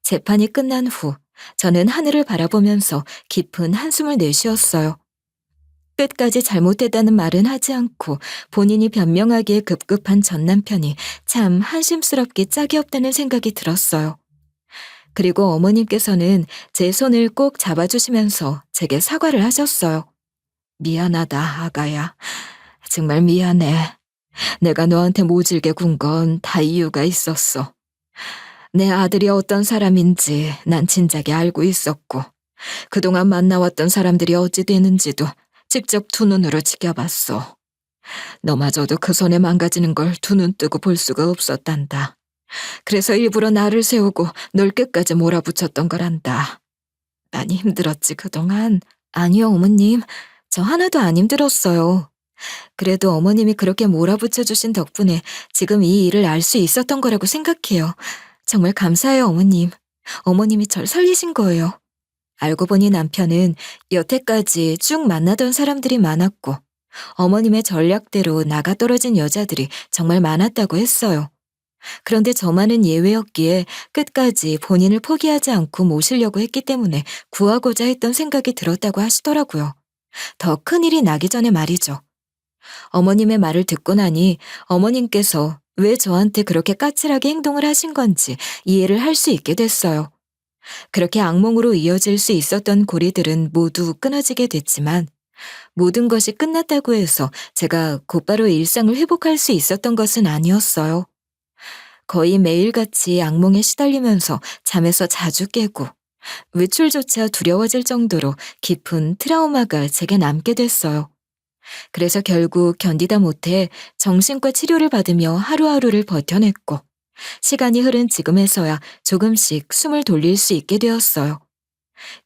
A: 재판이 끝난 후 저는 하늘을 바라보면서 깊은 한숨을 내쉬었어요. 끝까지 잘못했다는 말은 하지 않고 본인이 변명하기에 급급한 전 남편이 참 한심스럽게 짝이 없다는 생각이 들었어요. 그리고 어머님께서는 제 손을 꼭 잡아주시면서 제게 사과를 하셨어요. 미안하다, 아가야. 정말 미안해. 내가 너한테 모질게 군 건 다 이유가 있었어. 내 아들이 어떤 사람인지 난 진작에 알고 있었고, 그동안 만나왔던 사람들이 어찌 되는지도 직접 두 눈으로 지켜봤어. 너마저도 그 손에 망가지는 걸 두 눈 뜨고 볼 수가 없었단다. 그래서 일부러 나를 세우고 널 끝까지 몰아붙였던 거란다. 많이 힘들었지 그동안? 아니요 어머님, 저 하나도 안 힘들었어요. 그래도 어머님이 그렇게 몰아붙여주신 덕분에 지금 이 일을 알 수 있었던 거라고 생각해요. 정말 감사해요 어머님. 어머님이 절 살리신 거예요. 알고 보니 남편은 여태까지 쭉 만나던 사람들이 많았고 어머님의 전략대로 나가떨어진 여자들이 정말 많았다고 했어요. 그런데 저만은 예외였기에 끝까지 본인을 포기하지 않고 모시려고 했기 때문에 구하고자 했던 생각이 들었다고 하시더라고요. 더 큰일이 나기 전에 말이죠. 어머님의 말을 듣고 나니 어머님께서 왜 저한테 그렇게 까칠하게 행동을 하신 건지 이해를 할 수 있게 됐어요. 그렇게 악몽으로 이어질 수 있었던 고리들은 모두 끊어지게 됐지만 모든 것이 끝났다고 해서 제가 곧바로 일상을 회복할 수 있었던 것은 아니었어요. 거의 매일같이 악몽에 시달리면서 잠에서 자주 깨고 외출조차 두려워질 정도로 깊은 트라우마가 제게 남게 됐어요. 그래서 결국 견디다 못해 정신과 치료를 받으며 하루하루를 버텨냈고 시간이 흐른 지금에서야 조금씩 숨을 돌릴 수 있게 되었어요.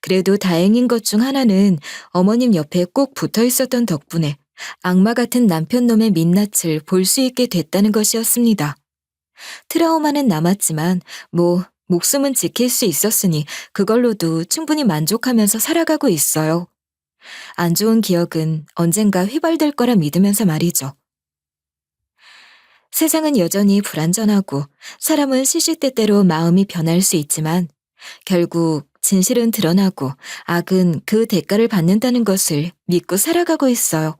A: 그래도 다행인 것 중 하나는 어머님 옆에 꼭 붙어 있었던 덕분에 악마 같은 남편놈의 민낯을 볼 수 있게 됐다는 것이었습니다. 트라우마는 남았지만 목숨은 지킬 수 있었으니 그걸로도 충분히 만족하면서 살아가고 있어요. 안 좋은 기억은 언젠가 휘발될 거라 믿으면서 말이죠. 세상은 여전히 불완전하고 사람은 시시때때로 마음이 변할 수 있지만 결국 진실은 드러나고 악은 그 대가를 받는다는 것을 믿고 살아가고 있어요.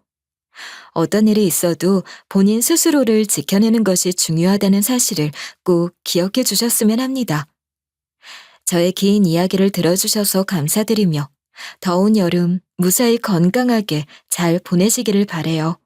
A: 어떤 일이 있어도 본인 스스로를 지켜내는 것이 중요하다는 사실을 꼭 기억해 주셨으면 합니다. 저의 긴 이야기를 들어주셔서 감사드리며 더운 여름 무사히 건강하게 잘 보내시기를 바래요.